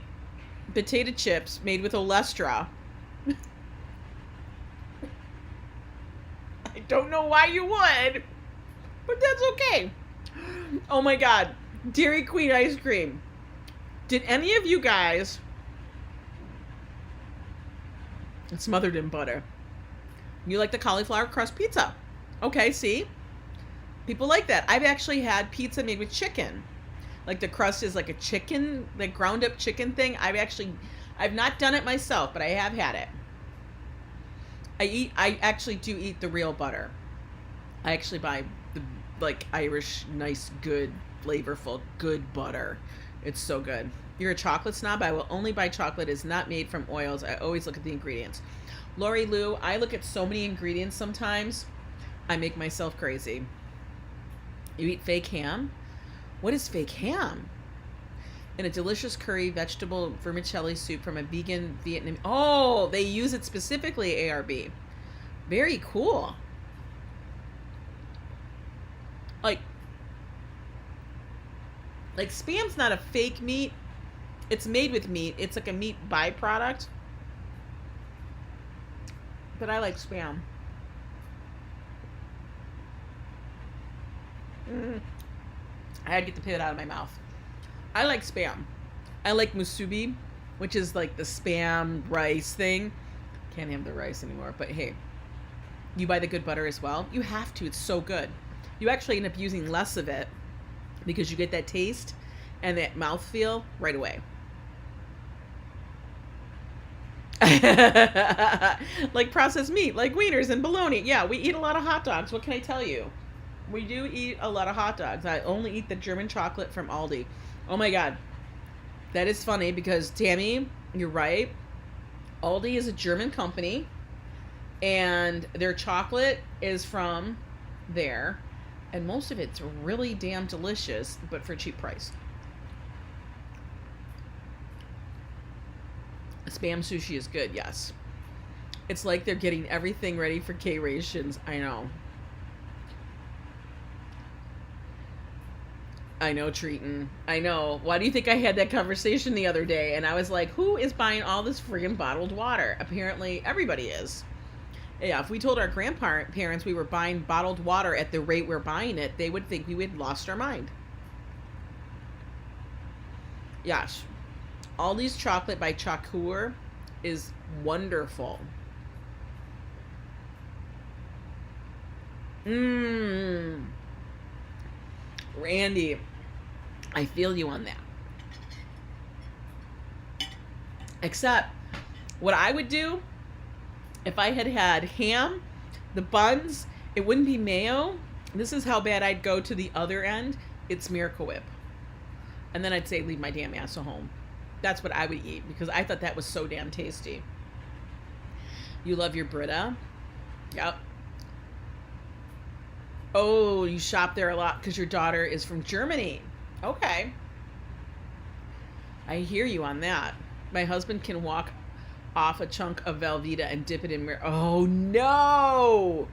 potato chips made with Olestra, I don't know why you would, but that's okay. Oh my God. Dairy Queen ice cream. Did any of you guys... It's smothered in butter. You like the cauliflower crust pizza. Okay, see? People like that. I've actually had pizza made with chicken. Like the crust is like a chicken, like ground up chicken thing. I've not done it myself, but I have had it. I actually do eat the real butter. I actually buy the like Irish, nice, good, flavorful, good butter. It's so good. You're a chocolate snob? I will only buy chocolate is not made from oils. I always look at the ingredients. Lori Lou, I look at so many ingredients sometimes. I make myself crazy. You eat fake ham? What is fake ham? In a delicious curry vegetable vermicelli soup from a vegan Vietnam. Oh, they use it specifically, ARB. Very cool. Like Spam's not a fake meat. It's made with meat. It's like a meat byproduct. But I like Spam. I had to get the pit out of my mouth. I like Spam. I like musubi, which is like the Spam rice thing. Can't have the rice anymore, but hey. You buy the good butter as well? You have to. It's so good. You actually end up using less of it because you get that taste and that mouthfeel right away. Like processed meat, like wieners and bologna. Yeah, we eat a lot of hot dogs. What can I tell you? We do eat a lot of hot dogs. I only eat the German chocolate from Aldi. Oh my God. That is funny because, Tammy, you're right. Aldi is a German company and their chocolate is from there. And most of it's really damn delicious, but for a cheap price. Spam sushi is good, yes. It's like they're getting everything ready for K-rations. I know. I know, Treaton. I know. Why do you think I had that conversation the other day? And I was like, who is buying all this friggin' bottled water? Apparently, everybody is. Yeah, if we told our grandparents we were buying bottled water at the rate we're buying it, they would think we had lost our mind. Yes. Aldi's chocolate by Chakur is wonderful. Randy, I feel you on that. Except, what I would do, if I had had ham, the buns, it wouldn't be mayo. This is how bad I'd go to the other end. It's Miracle Whip. And then I'd say, leave my damn ass at home. That's what I would eat because I thought that was so damn tasty. You love your Brita? Yep. Oh, you shop there a lot because your daughter is from Germany. Okay. I hear you on that. My husband can walk off a chunk of Velveeta and dip it in... Oh, no!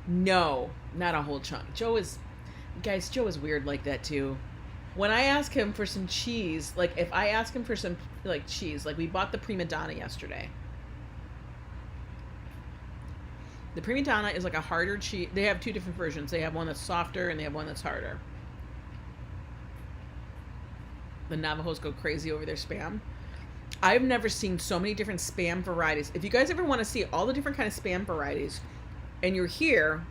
No, not a whole chunk. Joe is weird like that, too. When I ask him for some cheese, like, if I ask him for some, like, cheese, like, we bought the Prima Donna yesterday. The Prima Donna is like a harder cheese. They have two different versions. They have one that's softer and they have one that's harder. The Navajos go crazy over their Spam. I've never seen so many different Spam varieties. If you guys ever want to see all the different kind of Spam varieties, and you're here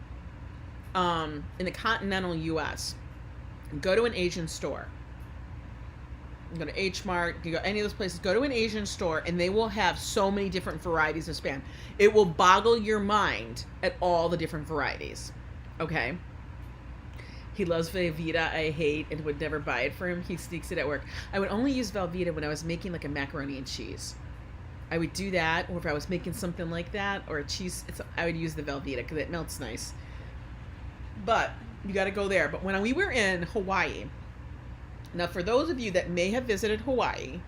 in the continental U.S., go to an Asian store. Go to H Mart, you go any of those places, go to an Asian store, and they will have so many different varieties of Spam. It will boggle your mind at all the different varieties. Okay? He loves Velveeta, I hate, and would never buy it for him. He sneaks it at work. I would only use Velveeta when I was making like a macaroni and cheese. I would do that, or if I was making something like that, or a cheese, I would use the Velveeta because it melts nice. But you got to go there. But when we were in Hawaii, now for those of you that may have visited Hawaii,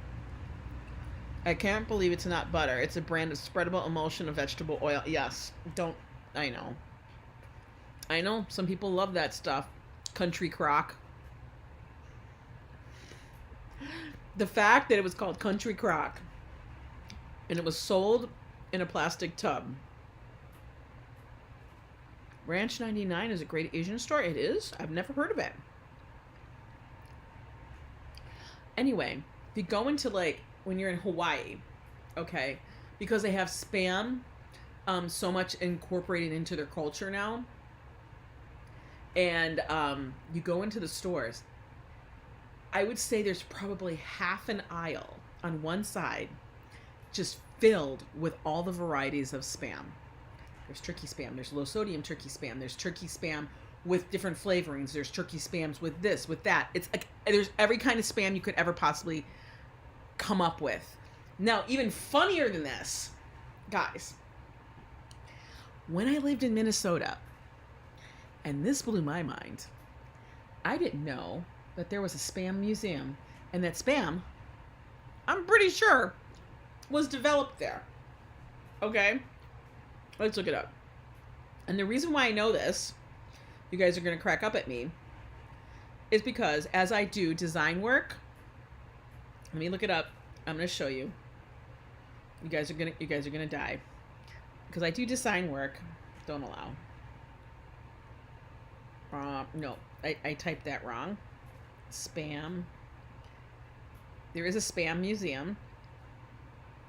I can't believe it's not butter. It's a brand of spreadable emulsion of vegetable oil. Yes, I know. Some people love that stuff. Country Crock. The fact that it was called Country Crock and it was sold in a plastic tub. Ranch 99 is a great Asian store. It is? I've never heard of it. Anyway, if you go into like when you're in Hawaii, okay, because they have spam so much incorporated into their culture now, and you go into the stores, I would say there's probably half an aisle on one side just filled with all the varieties of spam. There's turkey spam, there's low sodium turkey spam, there's turkey spam with different flavorings, there's turkey spams with this, with that. It's like there's every kind of spam you could ever possibly come up with. Now, even funnier than this, guys, when I lived in Minnesota, and this blew my mind, I didn't know that there was a spam museum, and that spam, I'm pretty sure, was developed there. Okay? Let's look it up. And the reason why I know this, you guys are going to crack up at me, is because as I do design work, let me look it up. I'm going to show you. You guys are going to die. Because I do design work. Don't allow. No, I typed that wrong. Spam. There is a spam museum.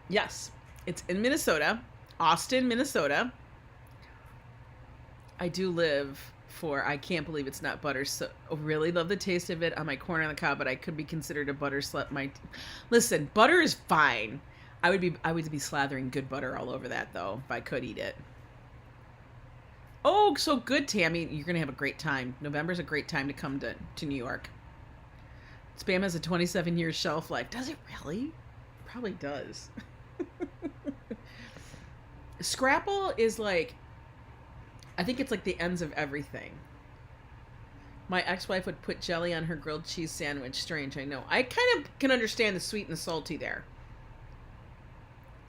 Yes, it's in Minnesota, Austin, Minnesota. I do live for, I can't believe it's not butter. So I really love the taste of it on my corn on the cob, but I could be considered a butter slut. Listen, butter is fine. I would be slathering good butter all over that though, if I could eat it. Oh, so good, Tammy. You're going to have a great time. November's a great time to come to New York. Spam has a 27-year shelf life. Does it really? Probably does. Scrapple is like, I think it's like the ends of everything. My ex-wife would put jelly on her grilled cheese sandwich. Strange, I know. I kind of can understand the sweet and the salty there.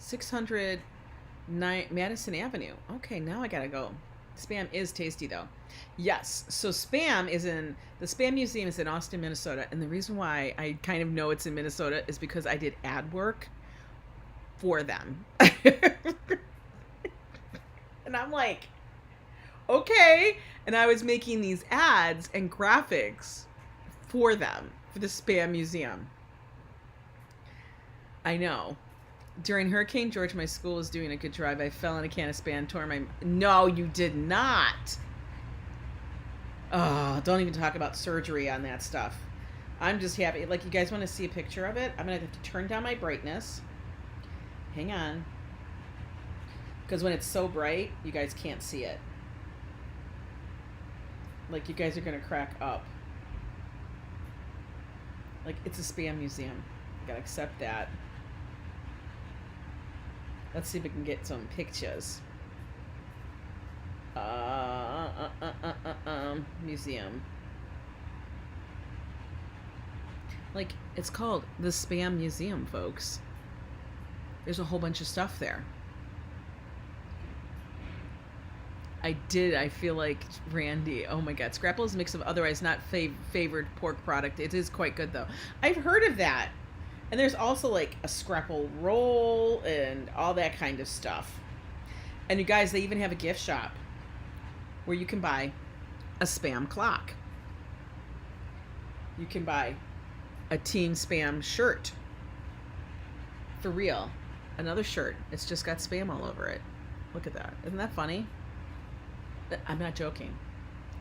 609 Madison Avenue. Okay, now I gotta go. Spam is tasty though. Yes, so spam is in, the Spam Museum is in Austin, Minnesota. And the reason why I kind of know it's in Minnesota is because I did ad work for them. And I'm like, okay. And I was making these ads and graphics for them, for the Spam Museum. I know. During Hurricane George, my school was doing a good drive. I fell in a can of spam, tore my... No, you did not. Oh, don't even talk about surgery on that stuff. I'm just happy. Like, you guys want to see a picture of it? I'm going to have to turn down my brightness. Hang on. Because when it's so bright, you guys can't see it. Like, you guys are going to crack up. Like, it's a Spam Museum. You got to accept that. Let's see if we can get some pictures. Museum. Like, it's called the Spam Museum, folks. There's a whole bunch of stuff there. I feel like Randy. Oh my God. Scrapple is a mix of otherwise not favored pork product. It is quite good though. I've heard of that. And there's also like a Scrapple roll and all that kind of stuff. And you guys, they even have a gift shop where you can buy a spam clock. You can buy a Team Spam shirt. For real. Another shirt. It's just got spam all over it. Look at that. Isn't that funny? I'm not joking.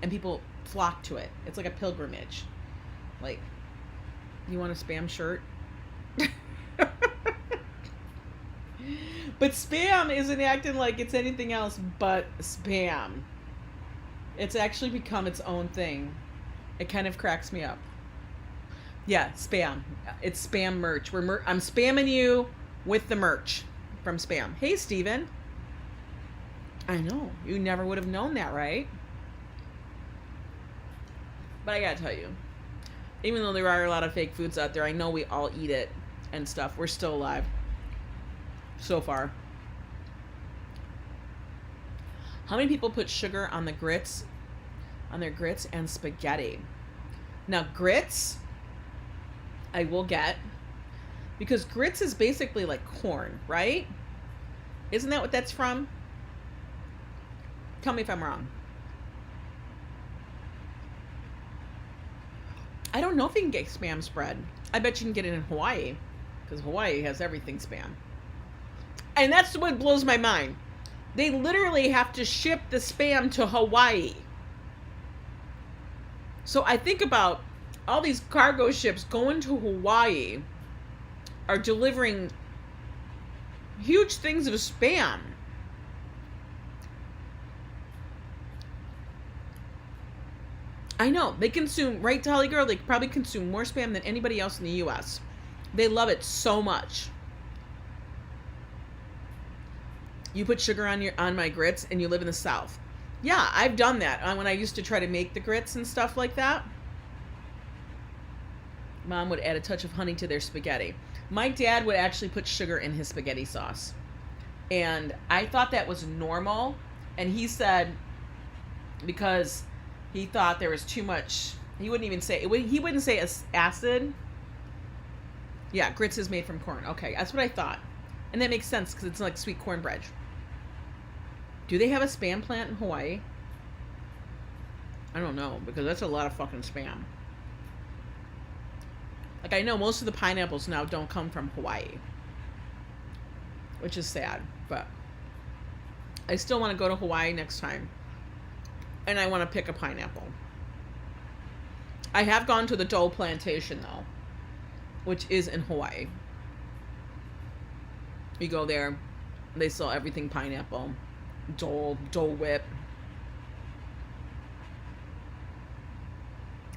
And people flock to it. It's like a pilgrimage. Like, you want a spam shirt? But spam isn't acting like it's anything else but spam. It's actually become its own thing. It kind of cracks me up. Yeah, spam. It's spam merch. I'm spamming you with the merch from spam. Hey, Steven. I know. You never would have known that, right? But I gotta tell you, even though there are a lot of fake foods out there, I know we all eat it and stuff. We're still alive. So far. How many people put sugar on their grits and spaghetti? Now, grits, I will get, because grits is basically like corn, right? Isn't that what that's from? Tell me if I'm wrong. I don't know if you can get spam spread. I bet you can get it in Hawaii, because Hawaii has everything Spam. And that's what blows my mind. They literally have to ship the Spam to Hawaii. So I think about all these cargo ships going to Hawaii are delivering huge things of Spam. I know. They consume, right, Tally Girl? They probably consume more Spam than anybody else in the U.S. They love it so much. You put sugar on my grits and you live in the South. Yeah, I've done that. When I used to try to make the grits and stuff like that, Mom would add a touch of honey to their spaghetti. My dad would actually put sugar in his spaghetti sauce. And I thought that was normal. And he said, because he thought there was too much, he wouldn't even say, he wouldn't say acid. Yeah, grits is made from corn. Okay, that's what I thought. And that makes sense because it's like sweet cornbread. Do they have a Spam plant in Hawaii? I don't know, because that's a lot of fucking Spam. Like, I know most of the pineapples now don't come from Hawaii, which is sad, but I still want to go to Hawaii next time, and I want to pick a pineapple. I have gone to the Dole Plantation, though, which is in Hawaii. You go there, they sell everything pineapple. Dole Whip.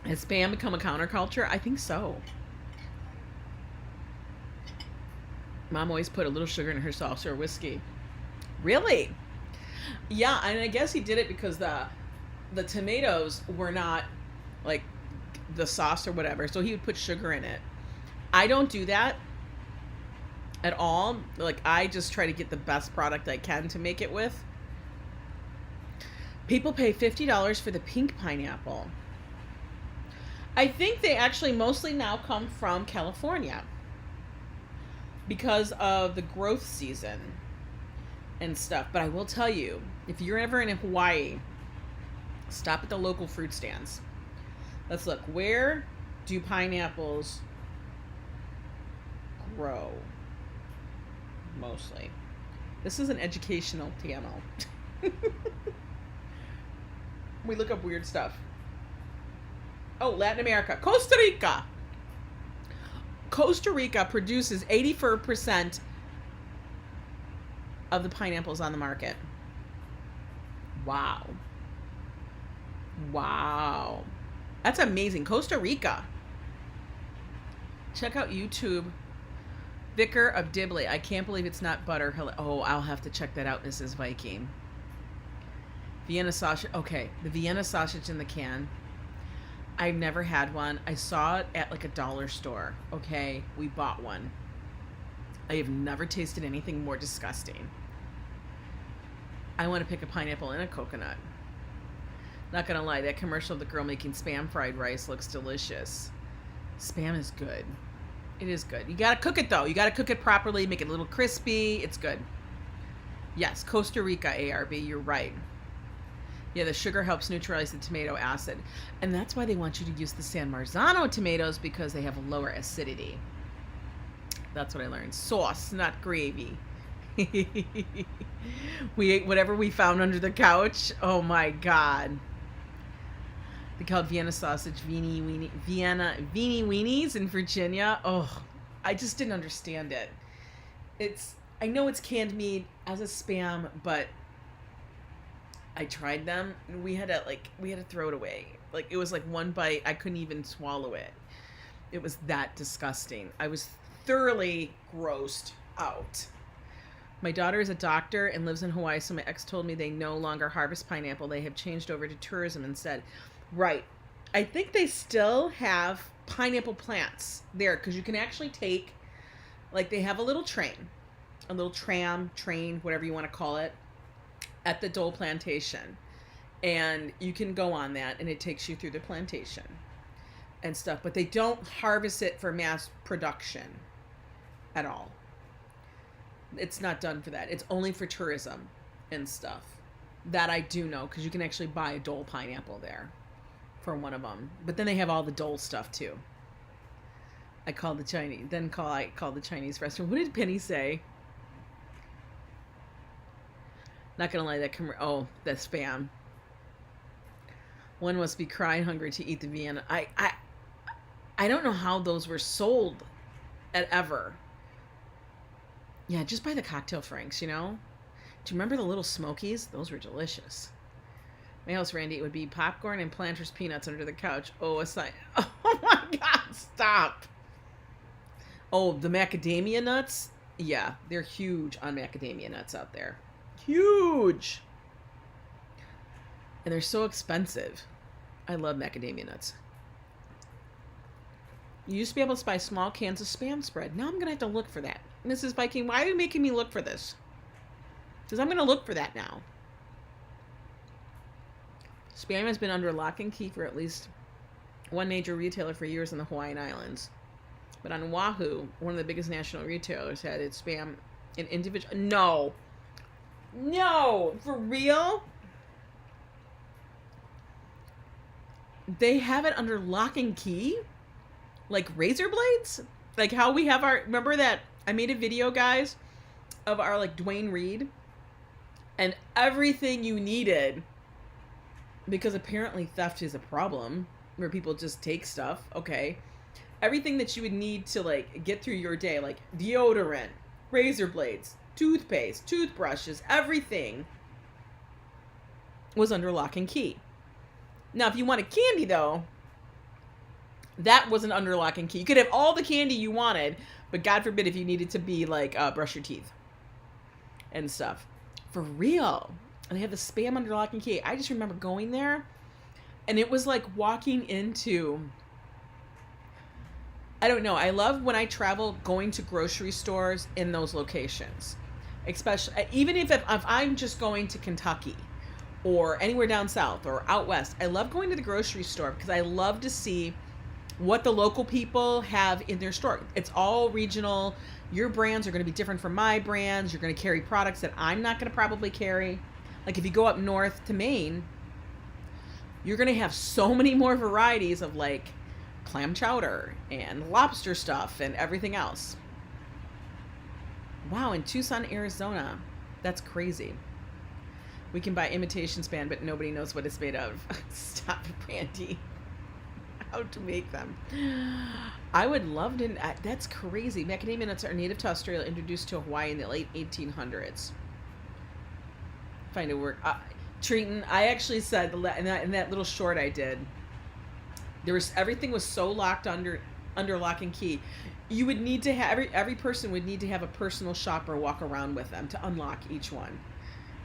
Has Spam become a counterculture? I think so. Mom always put a little sugar in her sauce or whiskey. Really? Yeah, and I guess he did it because the tomatoes were not like the sauce or whatever, so he would put sugar in it. I don't do that at all. Like, I just try to get the best product I can to make it with. People pay $50 for the pink pineapple. I think they actually mostly now come from California because of the growth season and stuff. But I will tell you, if you're ever in Hawaii, stop at the local fruit stands. Let's look. Where do pineapples grow? Mostly. This is an educational channel. We look up weird stuff. Oh, Latin America. Costa Rica. Costa Rica produces 84% of the pineapples on the market. Wow. Wow. That's amazing. Costa Rica. Check out YouTube. Vicar of Dibley. I can't believe it's not butter. Oh, I'll have to check that out, Mrs. Viking. Vienna sausage. Okay, the Vienna sausage in the can. I've never had one. I saw it at like a dollar store. Okay, we bought one. I have never tasted anything more disgusting. I want to pick a pineapple and a coconut. Not gonna lie, that commercial of the girl making Spam fried rice looks delicious. Spam is good. It is good. You gotta cook it though. You gotta cook it properly, make it a little crispy. It's good. Yes, Costa Rica, ARB, you're right. Yeah, the sugar helps neutralize the tomato acid. And that's why they want you to use the San Marzano tomatoes, because they have a lower acidity. That's what I learned. Sauce, not gravy. We ate whatever we found under the couch. Oh my God. They called Vienna sausage Vienna weenies in Virginia. Oh, I just didn't understand it. I know it's canned meat as a Spam, but I tried them and we had to throw it away. Like, it was like one bite, I couldn't even swallow it. It was that disgusting. I was thoroughly grossed out. My daughter is a doctor and lives in Hawaii, so my ex told me they no longer harvest pineapple. They have changed over to tourism instead. Right. I think they still have pineapple plants there, because you can actually take, like, they have a little train, a little train, whatever you want to call it, at the Dole Plantation. And you can go on that, and it takes you through the plantation and stuff. But they don't harvest it for mass production at all. It's not done for that. It's only for tourism and stuff. That I do know, because you can actually buy a Dole pineapple there for one of them. But then they have all the Dole stuff too. I called the Chinese. I called the Chinese restaurant. What did Penny say? Not gonna lie, that that's spam. One must be crying hungry to eat the Vienna. I don't know how those were sold at ever. Yeah, just buy the cocktail franks, you know? Do you remember the little Smokies? Those were delicious. My house, Randy, it would be popcorn and Planters peanuts under the couch. Oh, aside. Oh my God, stop. Oh, the macadamia nuts? Yeah, they're huge on macadamia nuts out there. Huge. And they're so expensive. I love macadamia nuts. You used to be able to buy small cans of Spam spread. Now I'm going to have to look for that. Mrs. Viking, why are you making me look for this? Because I'm going to look for that now. Spam has been under lock and key for at least one major retailer for years in the Hawaiian Islands. But on Oahu, one of the biggest national retailers had its Spam in individual... No. No. For real? They have it under lock and key? Like razor blades? Like how we have our... Remember that... I made a video, guys, of our, like, Dwayne Reed. And everything you needed... Because apparently theft is a problem. Where people just take stuff. Okay. Everything that you would need to, like, get through your day. Like deodorant. Razor blades. Toothpaste. Toothbrushes. Everything was under lock and key. Now, if you wanted candy, though... That wasn't under lock and key. You could have all the candy you wanted, but God forbid if you needed to be like brush your teeth and stuff. For real. And they had the Spam under lock and key. I just remember going there, and it was like walking into... I don't know. I love when I travel going to grocery stores in those locations. Especially, even if I'm just going to Kentucky or anywhere down south or out west. I love going to the grocery store because I love to see what the local people have in their store. It's all regional. Your brands are going to be different from my brands. You're going to carry products that I'm not going to probably carry. Like if you go up north to Maine, you're going to have so many more varieties of like clam chowder and lobster stuff and everything else. Wow, in Tucson, Arizona. That's crazy. We can buy imitation Spam, but nobody knows what it's made of. Stop it, Brandy. How to make them. I would love to... That's crazy. Macadamia nuts are native to Australia, introduced to Hawaii in the late 1800s. Find a work. Treaton, I actually said in that little short I did, everything was so locked under lock and key. You would need to have... Every person would need to have a personal shopper walk around with them to unlock each one.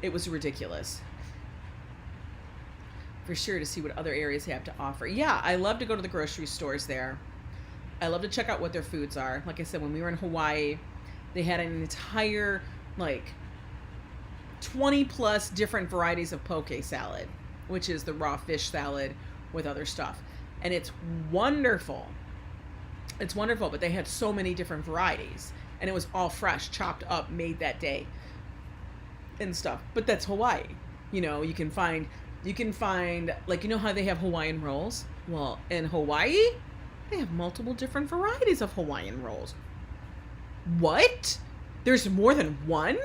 It was ridiculous. For sure, to see what other areas have to offer. Yeah, I love to go to the grocery stores there. I love to check out what their foods are. Like I said, when we were in Hawaii, they had an entire, like, 20 plus different varieties of poke salad, which is the raw fish salad with other stuff. And it's wonderful. It's wonderful, but they had so many different varieties. And it was all fresh, chopped up, made that day and stuff. But that's Hawaii. You know, you can find, like, you know how they have Hawaiian rolls? Well, in Hawaii, they have multiple different varieties of Hawaiian rolls. What? There's more than one?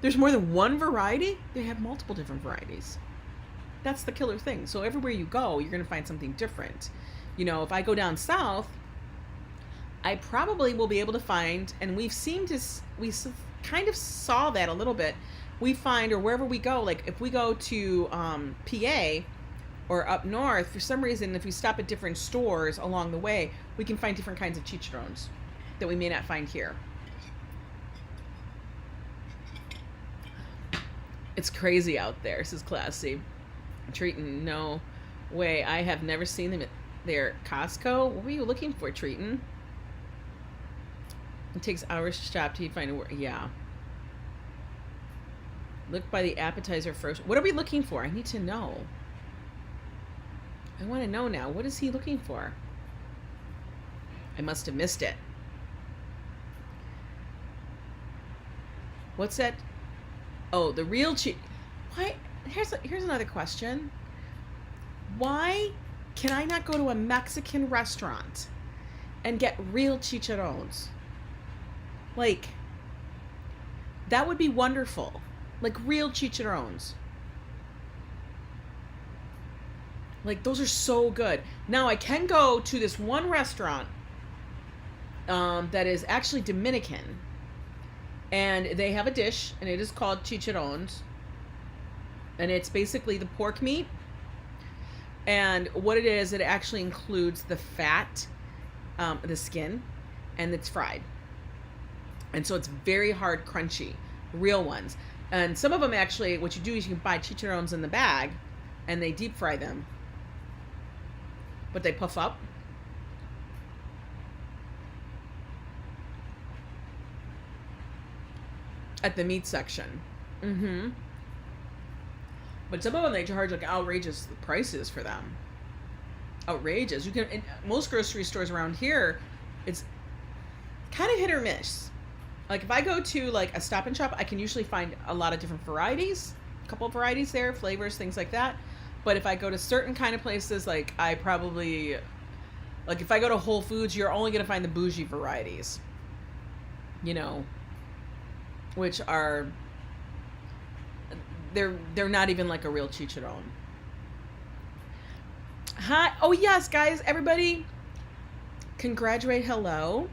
There's more than one variety? They have multiple different varieties. That's the killer thing. So everywhere you go, you're going to find something different. You know, if I go down south, I probably will be able to find, and we kind of saw that a little bit. We find, or wherever we go, like if we go to PA or up north, for some reason, if we stop at different stores along the way, we can find different kinds of chicharrones that we may not find here. It's crazy out there. This is classy. Treaton, no way. I have never seen them at their Costco. What were you looking for, Treaton? It takes hours to shop till you find a word. Yeah. Look by the appetizer first. What are we looking for? I need to know. I want to know now. What is he looking for? I must have missed it. What's that? Oh, the real cheese. Why? Here's another question. Why can I not go to a Mexican restaurant and get real chicharrones. Like, that would be wonderful. Like real chicharrones. Like, those are so good. Now, I can go to this one restaurant that is actually Dominican. And they have a dish, and it is called chicharrones. And it's basically the pork meat. And what it is, it actually includes the fat, the skin, and it's fried. And so it's very hard, crunchy, real ones. And some of them actually, what you do is you can buy chicharrones in the bag, and they deep fry them. But they puff up. At the meat section. Mm-hmm. But some of them, they charge like outrageous prices for them. Outrageous. You can, in most grocery stores around here, it's kind of hit or miss. Like if I go to like a Stop and Shop, I can usually find a lot of different varieties, a couple of varieties there, flavors, things like that. But if I go to certain kind of places, like I probably, like if I go to Whole Foods, you're only going to find the bougie varieties, you know, which are, they're not even like a real chicharron. Hi. Oh yes, guys, everybody congratulate. Hello.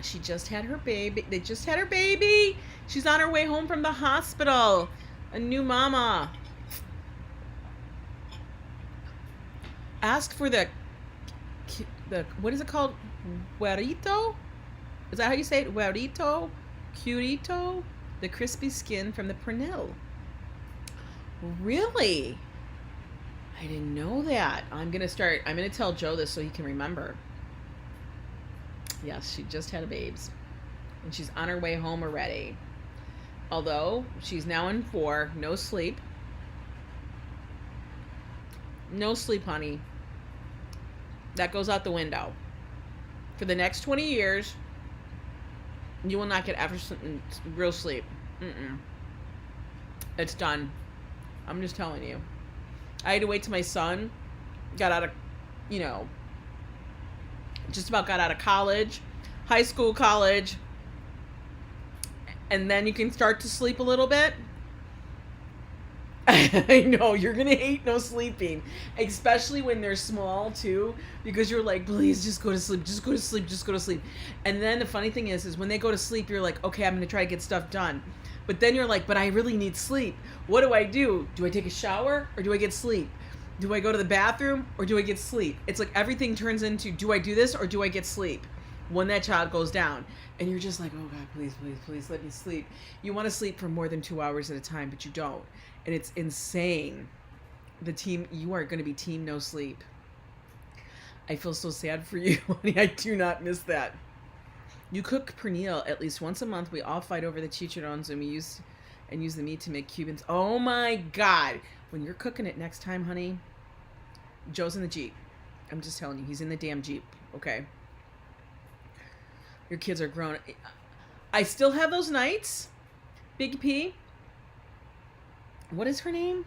She just had her baby. They just had her baby. She's on her way home from the hospital. A new mama. Ask for the what is it called? Huerito? Is that how you say it? Huerito? Curito? The crispy skin from the pernil. Really? I didn't know that. I'm going to tell Joe this so he can remember. Yes, she just had a babes. And she's on her way home already. Although, she's now in 4. No sleep. No sleep, honey. That goes out the window. For the next 20 years, you will not get real sleep. It's done. I'm just telling you. I had to wait till my son got out of, just about got out of college, high school, college, and then you can start to sleep a little bit. I know, you're going to hate no sleeping, especially when they're small too, because you're like, please just go to sleep, just go to sleep, just go to sleep. And then the funny thing is when they go to sleep, you're like, okay, I'm going to try to get stuff done. But then you're like, but I really need sleep. What do I do? Do I take a shower or do I get sleep? Do I go to the bathroom or do I get sleep? It's like everything turns into, do I do this or do I get sleep when that child goes down? And you're just like, oh God, please, please, please let me sleep. You want to sleep for more than 2 hours at a time, but you don't. And it's insane. You are going to be team no sleep. I feel so sad for you, honey. I do not miss that. You cook pernil at least once a month. We all fight over the chicharrones and we use the meat to make Cubans. Oh my God. When you're cooking it next time, honey, Joe's in the Jeep. I'm just telling you, he's in the damn Jeep, okay? Your kids are grown. I still have those nights. Big P. What is her name?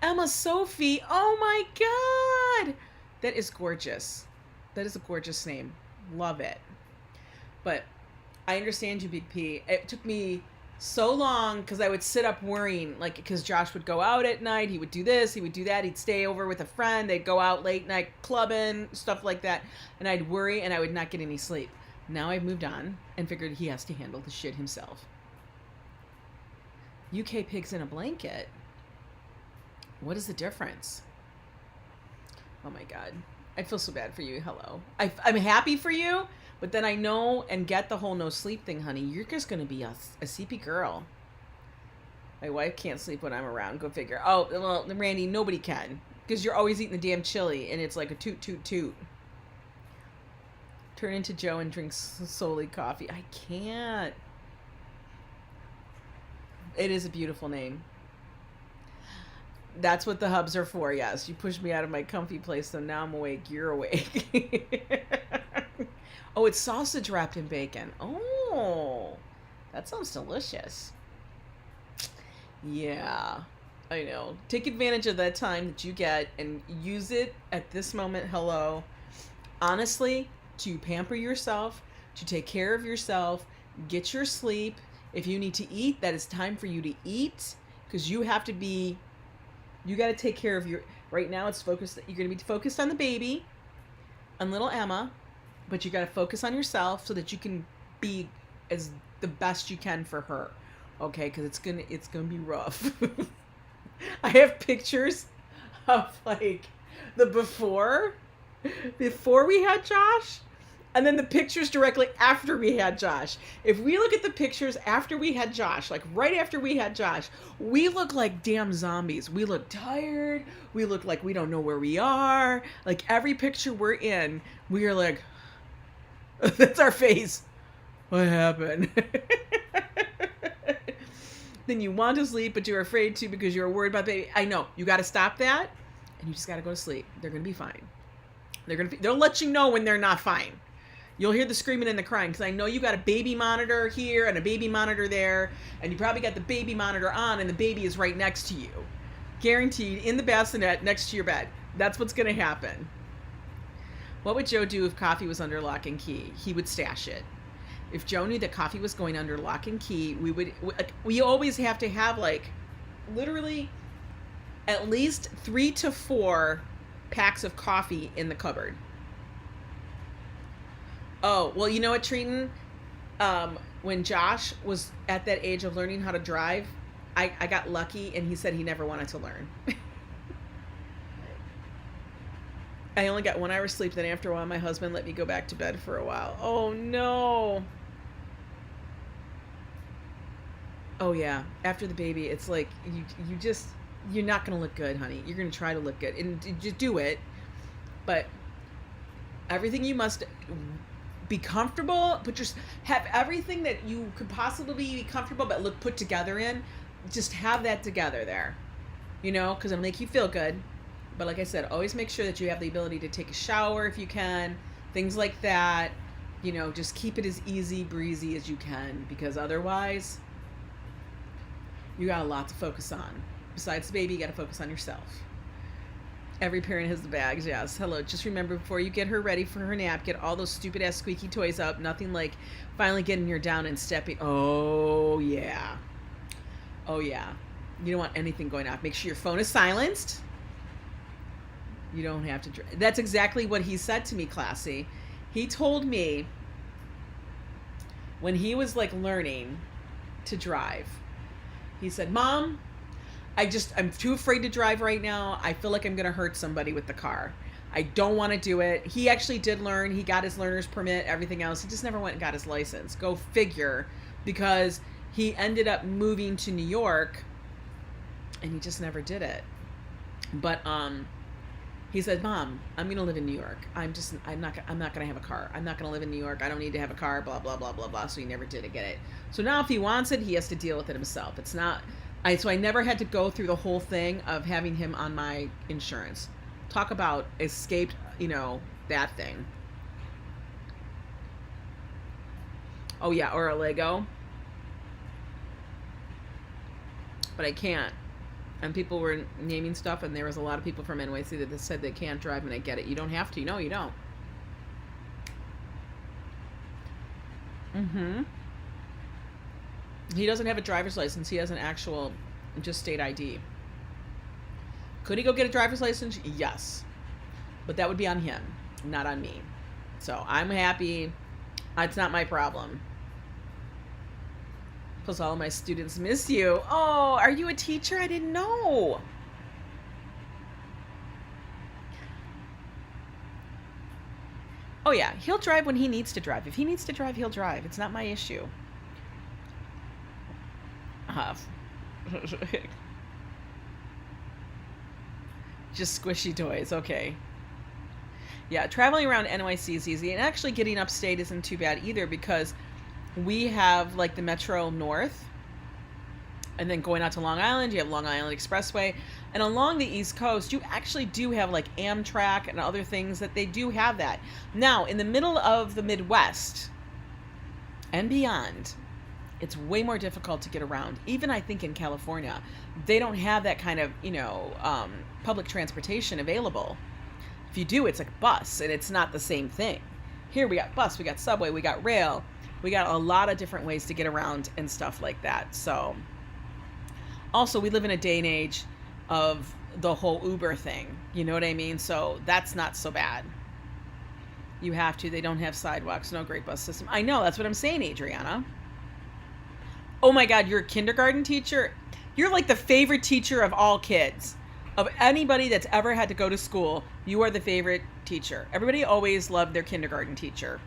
Emma Sophie. Oh my God. That is gorgeous. That is a gorgeous name. Love it. But I understand you, Big P. It took me so long because I would sit up worrying, like, because Josh would go out at night. He would do this. He would do that. He'd stay over with a friend. They'd go out late night clubbing, stuff like that. And I'd worry and I would not get any sleep. Now I've moved on and figured he has to handle the shit himself. UK pigs in a blanket. What is the difference? Oh my God. I feel so bad for you. Hello. I'm happy for you. But then I know and get the whole no sleep thing, honey. You're just going to be a sleepy girl. My wife can't sleep when I'm around. Go figure. Oh, well, Randy, nobody can. Because you're always eating the damn chili. And it's like a toot, toot, toot. Turn into Joe and drink solely coffee. I can't. It is a beautiful name. That's what the hubs are for, yes. You pushed me out of my comfy place, so now I'm awake. You're awake. Oh, it's sausage wrapped in bacon. Oh, that sounds delicious. Yeah, I know. Take advantage of that time that you get and use it at this moment. Hello. Honestly, to pamper yourself, to take care of yourself, get your sleep. If you need to eat, that is time for you to eat, because you got to take care of right now it's focused, you're going to be focused on the baby, on little Emma, but you got to focus on yourself so that you can be as the best you can for her. Okay, because it's gonna be rough. I have pictures of like the before we had Josh, and then the pictures directly after we had Josh. If we look at the pictures after we had Josh, like right after we had Josh, we look like damn zombies. We look tired. We look like we don't know where we are. Like every picture we're in, we are like, that's our face. What happened? Then you want to sleep, but you're afraid to because you're worried about baby. I know. You got to stop that, and you just got to go to sleep. They're going to be fine. They'll let you know when they're not fine. You'll hear the screaming and the crying, because I know you got a baby monitor here and a baby monitor there, and you probably got the baby monitor on, and the baby is right next to you. Guaranteed, in the bassinet next to your bed. That's what's going to happen. What would Joe do if coffee was under lock and key? He would stash it. If Joe knew that coffee was going under lock and key, we always have to have like literally at least 3 to 4 packs of coffee in the cupboard. Oh, well, you know what, Treaton? When Josh was at that age of learning how to drive, I got lucky, and he said he never wanted to learn. I only got 1 hour sleep, then after a while, my husband let me go back to bed for a while. Oh, no. Oh, yeah. After the baby, it's like, you're not going to look good, honey. You're going to try to look good. And just do it. But everything you must be comfortable, have everything that you could possibly be comfortable but look put together in, just have that together there. You know, because it'll make you feel good. But like I said, always make sure that you have the ability to take a shower if you can, things like that. You know, just keep it as easy breezy as you can, because otherwise you got a lot to focus on. Besides the baby, you got to focus on yourself. Every parent has the bags, yes. Hello, just remember, before you get her ready for her nap, get all those stupid ass squeaky toys up. Nothing like finally getting her down and stepping. Oh, yeah. Oh, yeah. You don't want anything going off. Make sure your phone is silenced. You don't have to. That's exactly what he said to me, Classy. He told me when he was like learning to drive, he said, Mom, I'm too afraid to drive right now. I feel like I'm going to hurt somebody with the car. I don't want to do it. He actually did learn. He got his learner's permit, everything else. He just never went and got his license. Go figure, because he ended up moving to New York and he just never did it. But, he said, Mom, I'm going to live in New York. I'm not going to have a car. I'm not going to live in New York. I don't need to have a car, blah, blah, blah, blah, blah. So he never did get it. So now if he wants it, he has to deal with it himself. It's not, so I never had to go through the whole thing of having him on my insurance. Talk about escaped, that thing. Oh yeah, or a Lego. But I can't. And people were naming stuff, and there was a lot of people from NYC that said they can't drive, and I get it. You don't have to. No, you don't. Mm-hmm. He doesn't have a driver's license. He has an actual, just state ID. Could he go get a driver's license? Yes. But that would be on him, not on me. So I'm happy. It's not my problem. Plus all of my students miss you. Oh, are you a teacher? I didn't know. Oh yeah, he'll drive when he needs to drive. If he needs to drive, he'll drive. It's not my issue. Just squishy toys, okay. Yeah, traveling around NYC is easy, and actually getting upstate isn't too bad either, because we have like the Metro North, and then going out to Long Island, you have Long Island Expressway, and along the East Coast, you actually do have like Amtrak and other things that they do have that. Now, in the middle of the Midwest and beyond, it's way more difficult to get around. Even I think in California, they don't have that kind of, public transportation available. If you do, it's like a bus, and it's not the same thing. Here we got bus, we got subway, we got rail. We got a lot of different ways to get around and stuff like that. So also we live in a day and age of the whole Uber thing. You know what I mean? So that's not so bad. You have to. They don't have sidewalks, no great bus system. I know, that's what I'm saying, Adriana. Oh my God, you're a kindergarten teacher? You're like the favorite teacher of all kids. Of anybody that's ever had to go to school, you are the favorite teacher. Everybody always loved their kindergarten teacher.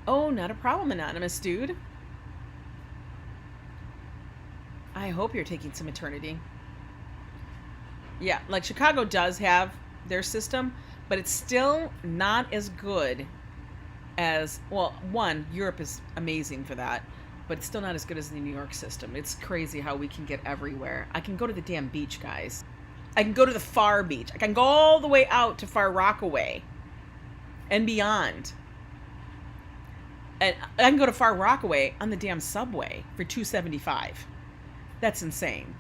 Oh, not a problem, anonymous dude. I hope you're taking some maternity. Yeah, like Chicago does have their system, but it's still not as good as, well, one, Europe is amazing for that, but it's still not as good as the New York system. It's crazy how we can get everywhere. I can go to the damn beach, guys. I can go to the far beach. I can go all the way out to Far Rockaway and beyond. And I can go to Far Rockaway on the damn subway for $2.75. That's insane.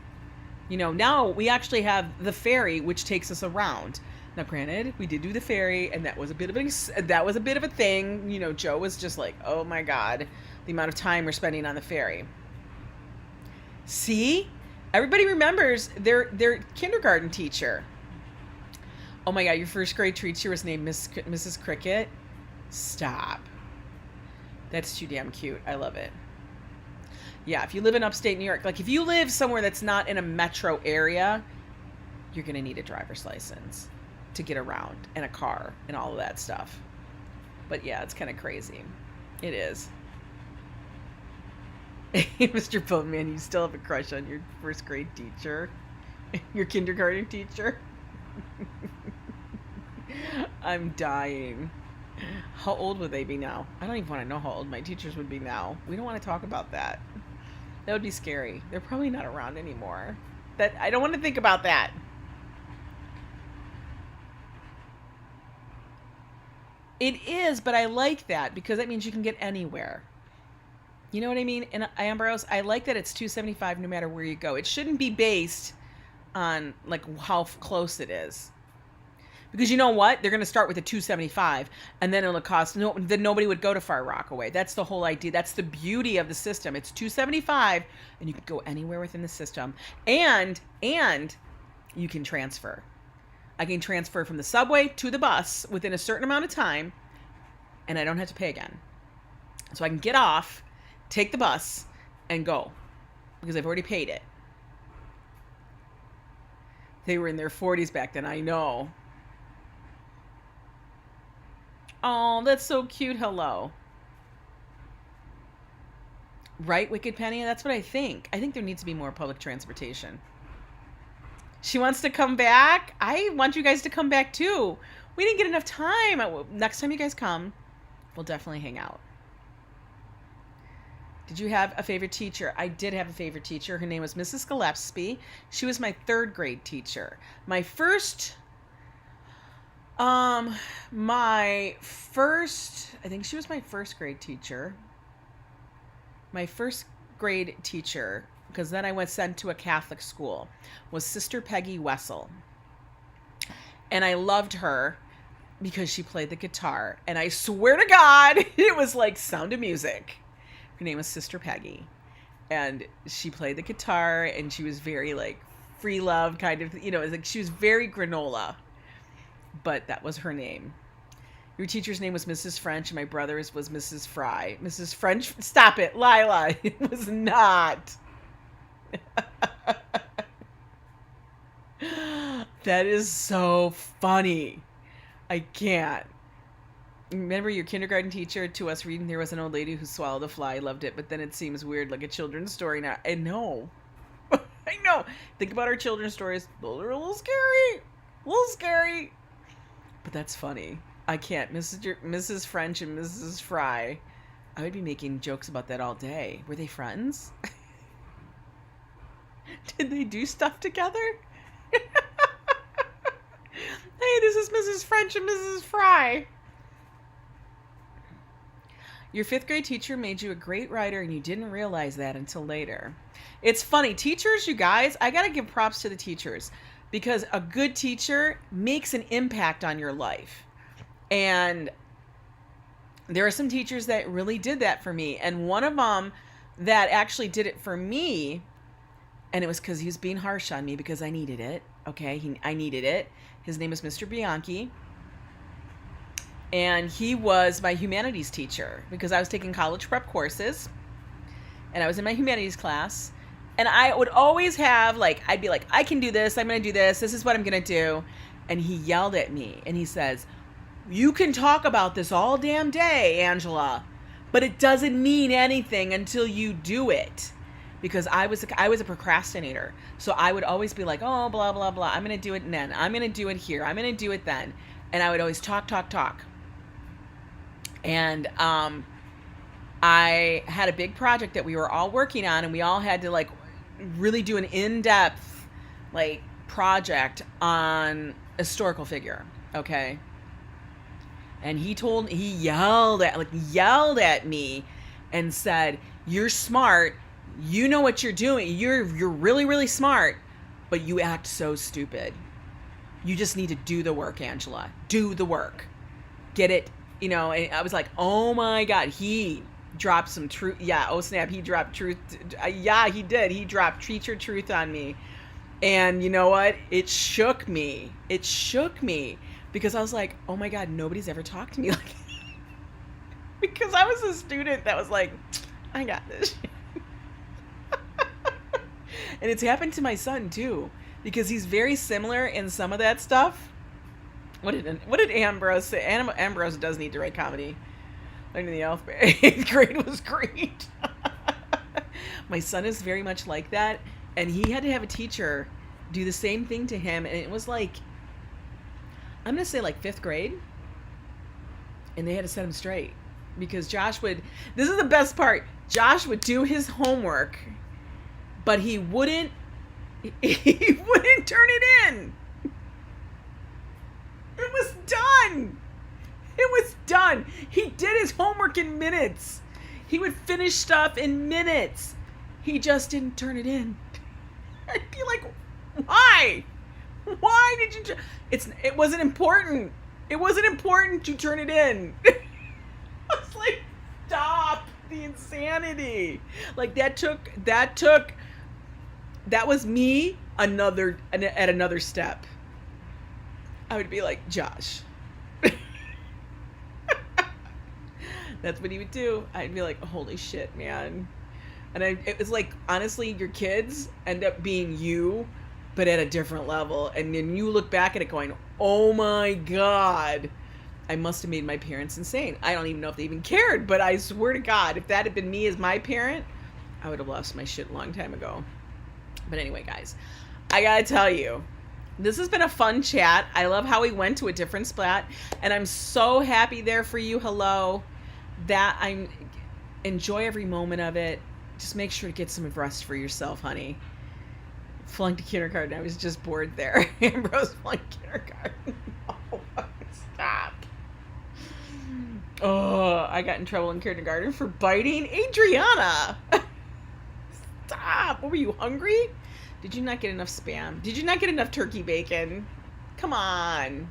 You know, now we actually have the ferry, which takes us around. Now, granted, we did do the ferry, and that was a bit of a thing. You know, Joe was just like, "Oh my God, the amount of time we're spending on the ferry." See, everybody remembers their kindergarten teacher. Oh my God, your first grade teacher was named Mrs. Cricket. Stop. That's too damn cute. I love it. Yeah, if you live in upstate New York, like if you live somewhere that's not in a metro area, you're going to need a driver's license to get around, and a car and all of that stuff. But yeah, it's kind of crazy. It is. Mr. Boatman, you still have a crush on your first grade teacher? Your kindergarten teacher? I'm dying. How old would they be now? I don't even want to know how old my teachers would be now. We don't want to talk about that. That would be scary. They're probably not around anymore. I don't want to think about that. It is, but I like that because that means you can get anywhere. You know what I mean? And Ambrose, I like that it's $2.75 no matter where you go. It shouldn't be based on like how close it is. Because you know what? They're going to start with a $2.75 and then it'll cost, then nobody would go to Far Rockaway. That's the whole idea. That's the beauty of the system. It's $2.75 and you can go anywhere within the system. And you can transfer. I can transfer from the subway to the bus within a certain amount of time, and I don't have to pay again. So I can get off, take the bus, and go, because I've already paid it. They were in their 40s back then, I know. Oh, that's so cute. Hello. Right, Wicked Penny? That's what I think. I think there needs to be more public transportation. She wants to come back. I want you guys to come back too. We didn't get enough time. Next time you guys come, we'll definitely hang out. Did you have a favorite teacher? I did have a favorite teacher. Her name was Mrs. Gillespie. She was my third grade teacher. I think she was my first grade teacher. My first grade teacher, because then I was sent to a Catholic school, was Sister Peggy Wessel. And I loved her because she played the guitar. And I swear to God, it was like Sound of Music. Her name was Sister Peggy. And she played the guitar, and she was very like free love kind of, you know, it was like she was very granola. But that was her name. Your teacher's name was Mrs. French, and my brother's was Mrs. Fry. Mrs. French, stop it, Lila. It was not. That is so funny. I can't. Remember your kindergarten teacher to us reading There Was an Old Lady Who Swallowed a Fly. Loved it, but then it seems weird, like a children's story now. I know. I know. Think about our children's stories. Those are a little scary. A little scary. But that's funny. I can't. Mrs. French and Mrs. Fry. I would be making jokes about that all day. Were they friends? Did they do stuff together? Hey, this is Mrs. French and Mrs. Fry. Your fifth grade teacher made you a great writer, and you didn't realize that until later. It's funny. Teachers, you guys, I got to give props to the teachers, because a good teacher makes an impact on your life. And there are some teachers that really did that for me. And one of them that actually did it for me, and it was because he was being harsh on me because I needed it. Okay, I needed it. His name is Mr. Bianchi. And he was my humanities teacher because I was taking college prep courses. And I was in my humanities class. And I would always have, like, I'd be like, I can do this. I'm going to do this. This is what I'm going to do. And he yelled at me. And he says, you can talk about this all damn day, Angela. But it doesn't mean anything until you do it. Because I was a procrastinator. So I would always be like, oh, blah, blah, blah. I'm going to do it then. I'm going to do it here. I'm going to do it then. And I would always talk. And I had a big project that we were all working on, and we all had to like really do an in-depth like project on a historical figure, okay? And he yelled at me and said, "You're smart. You know what you're doing. You're really, really smart, but you act so stupid. You just need to do the work, Angela. Do the work. Get it?" You know, and I was like, oh my God, he dropped some truth. Yeah, oh snap, he dropped truth. Yeah, he did. He dropped teacher truth on me. And you know what? It shook me. It shook me because I was like, oh my God, nobody's ever talked to me like that. Because I was a student that was like, I got this. And it's happened to my son too, because he's very similar in some of that stuff. What did Ambrose say? Ambrose does need to write comedy. Learning the alphabet. 8th grade was great. My son is very much like that. And he had to have a teacher do the same thing to him. And it was like, I'm going to say like 5th grade. And they had to set him straight. Because this is the best part. Josh would do his homework, but he wouldn't turn it in. It was done. It was done. He did his homework in minutes. He would finish stuff in minutes. He just didn't turn it in. I'd be like, why? Why did you? It wasn't important. It wasn't important to turn it in. I was like, stop the insanity. Like that was me at another step. I would be like, Josh. That's what he would do. I'd be like, holy shit, man. And it was like, honestly, your kids end up being you, but at a different level. And then you look back at it going, oh my God, I must have made my parents insane. I don't even know if they even cared, but I swear to God, if that had been me as my parent, I would have lost my shit a long time ago. But anyway, guys, I gotta tell you, this has been a fun chat. I love how we went to a different splat, and I'm so happy there for you. Hello. That I enjoy every moment of it. Just make sure to get some rest for yourself, honey. Flunked kindergarten. I was just bored there. Ambrose flunked kindergarten. Oh, stop. Oh, I got in trouble in kindergarten for biting Adriana. Stop. What, were you hungry? Did you not get enough Spam? Did you not get enough turkey bacon? Come on.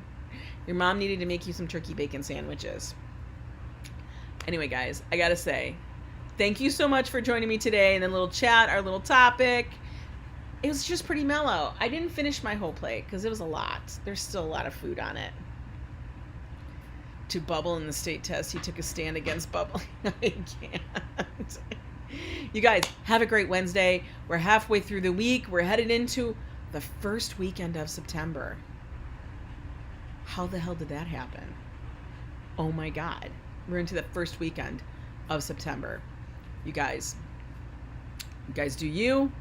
Your mom needed to make you some turkey bacon sandwiches. Anyway, guys, I gotta say, thank you so much for joining me today in the little chat, our little topic. It was just pretty mellow. I didn't finish my whole plate because it was a lot. There's still a lot of food on it. To Bubble in the state test, he took a stand against bubbling. I can't. You guys, have a great Wednesday. We're halfway through the week. We're headed into the first weekend of September. How the hell did that happen? Oh my God. We're into the first weekend of September. You guys do you.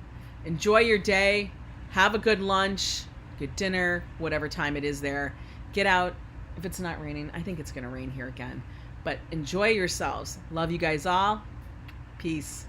Enjoy your day. Have a good lunch, good dinner, whatever time it is there. Get out. If it's not raining, I think it's going to rain here again. But enjoy yourselves. Love you guys all. Peace.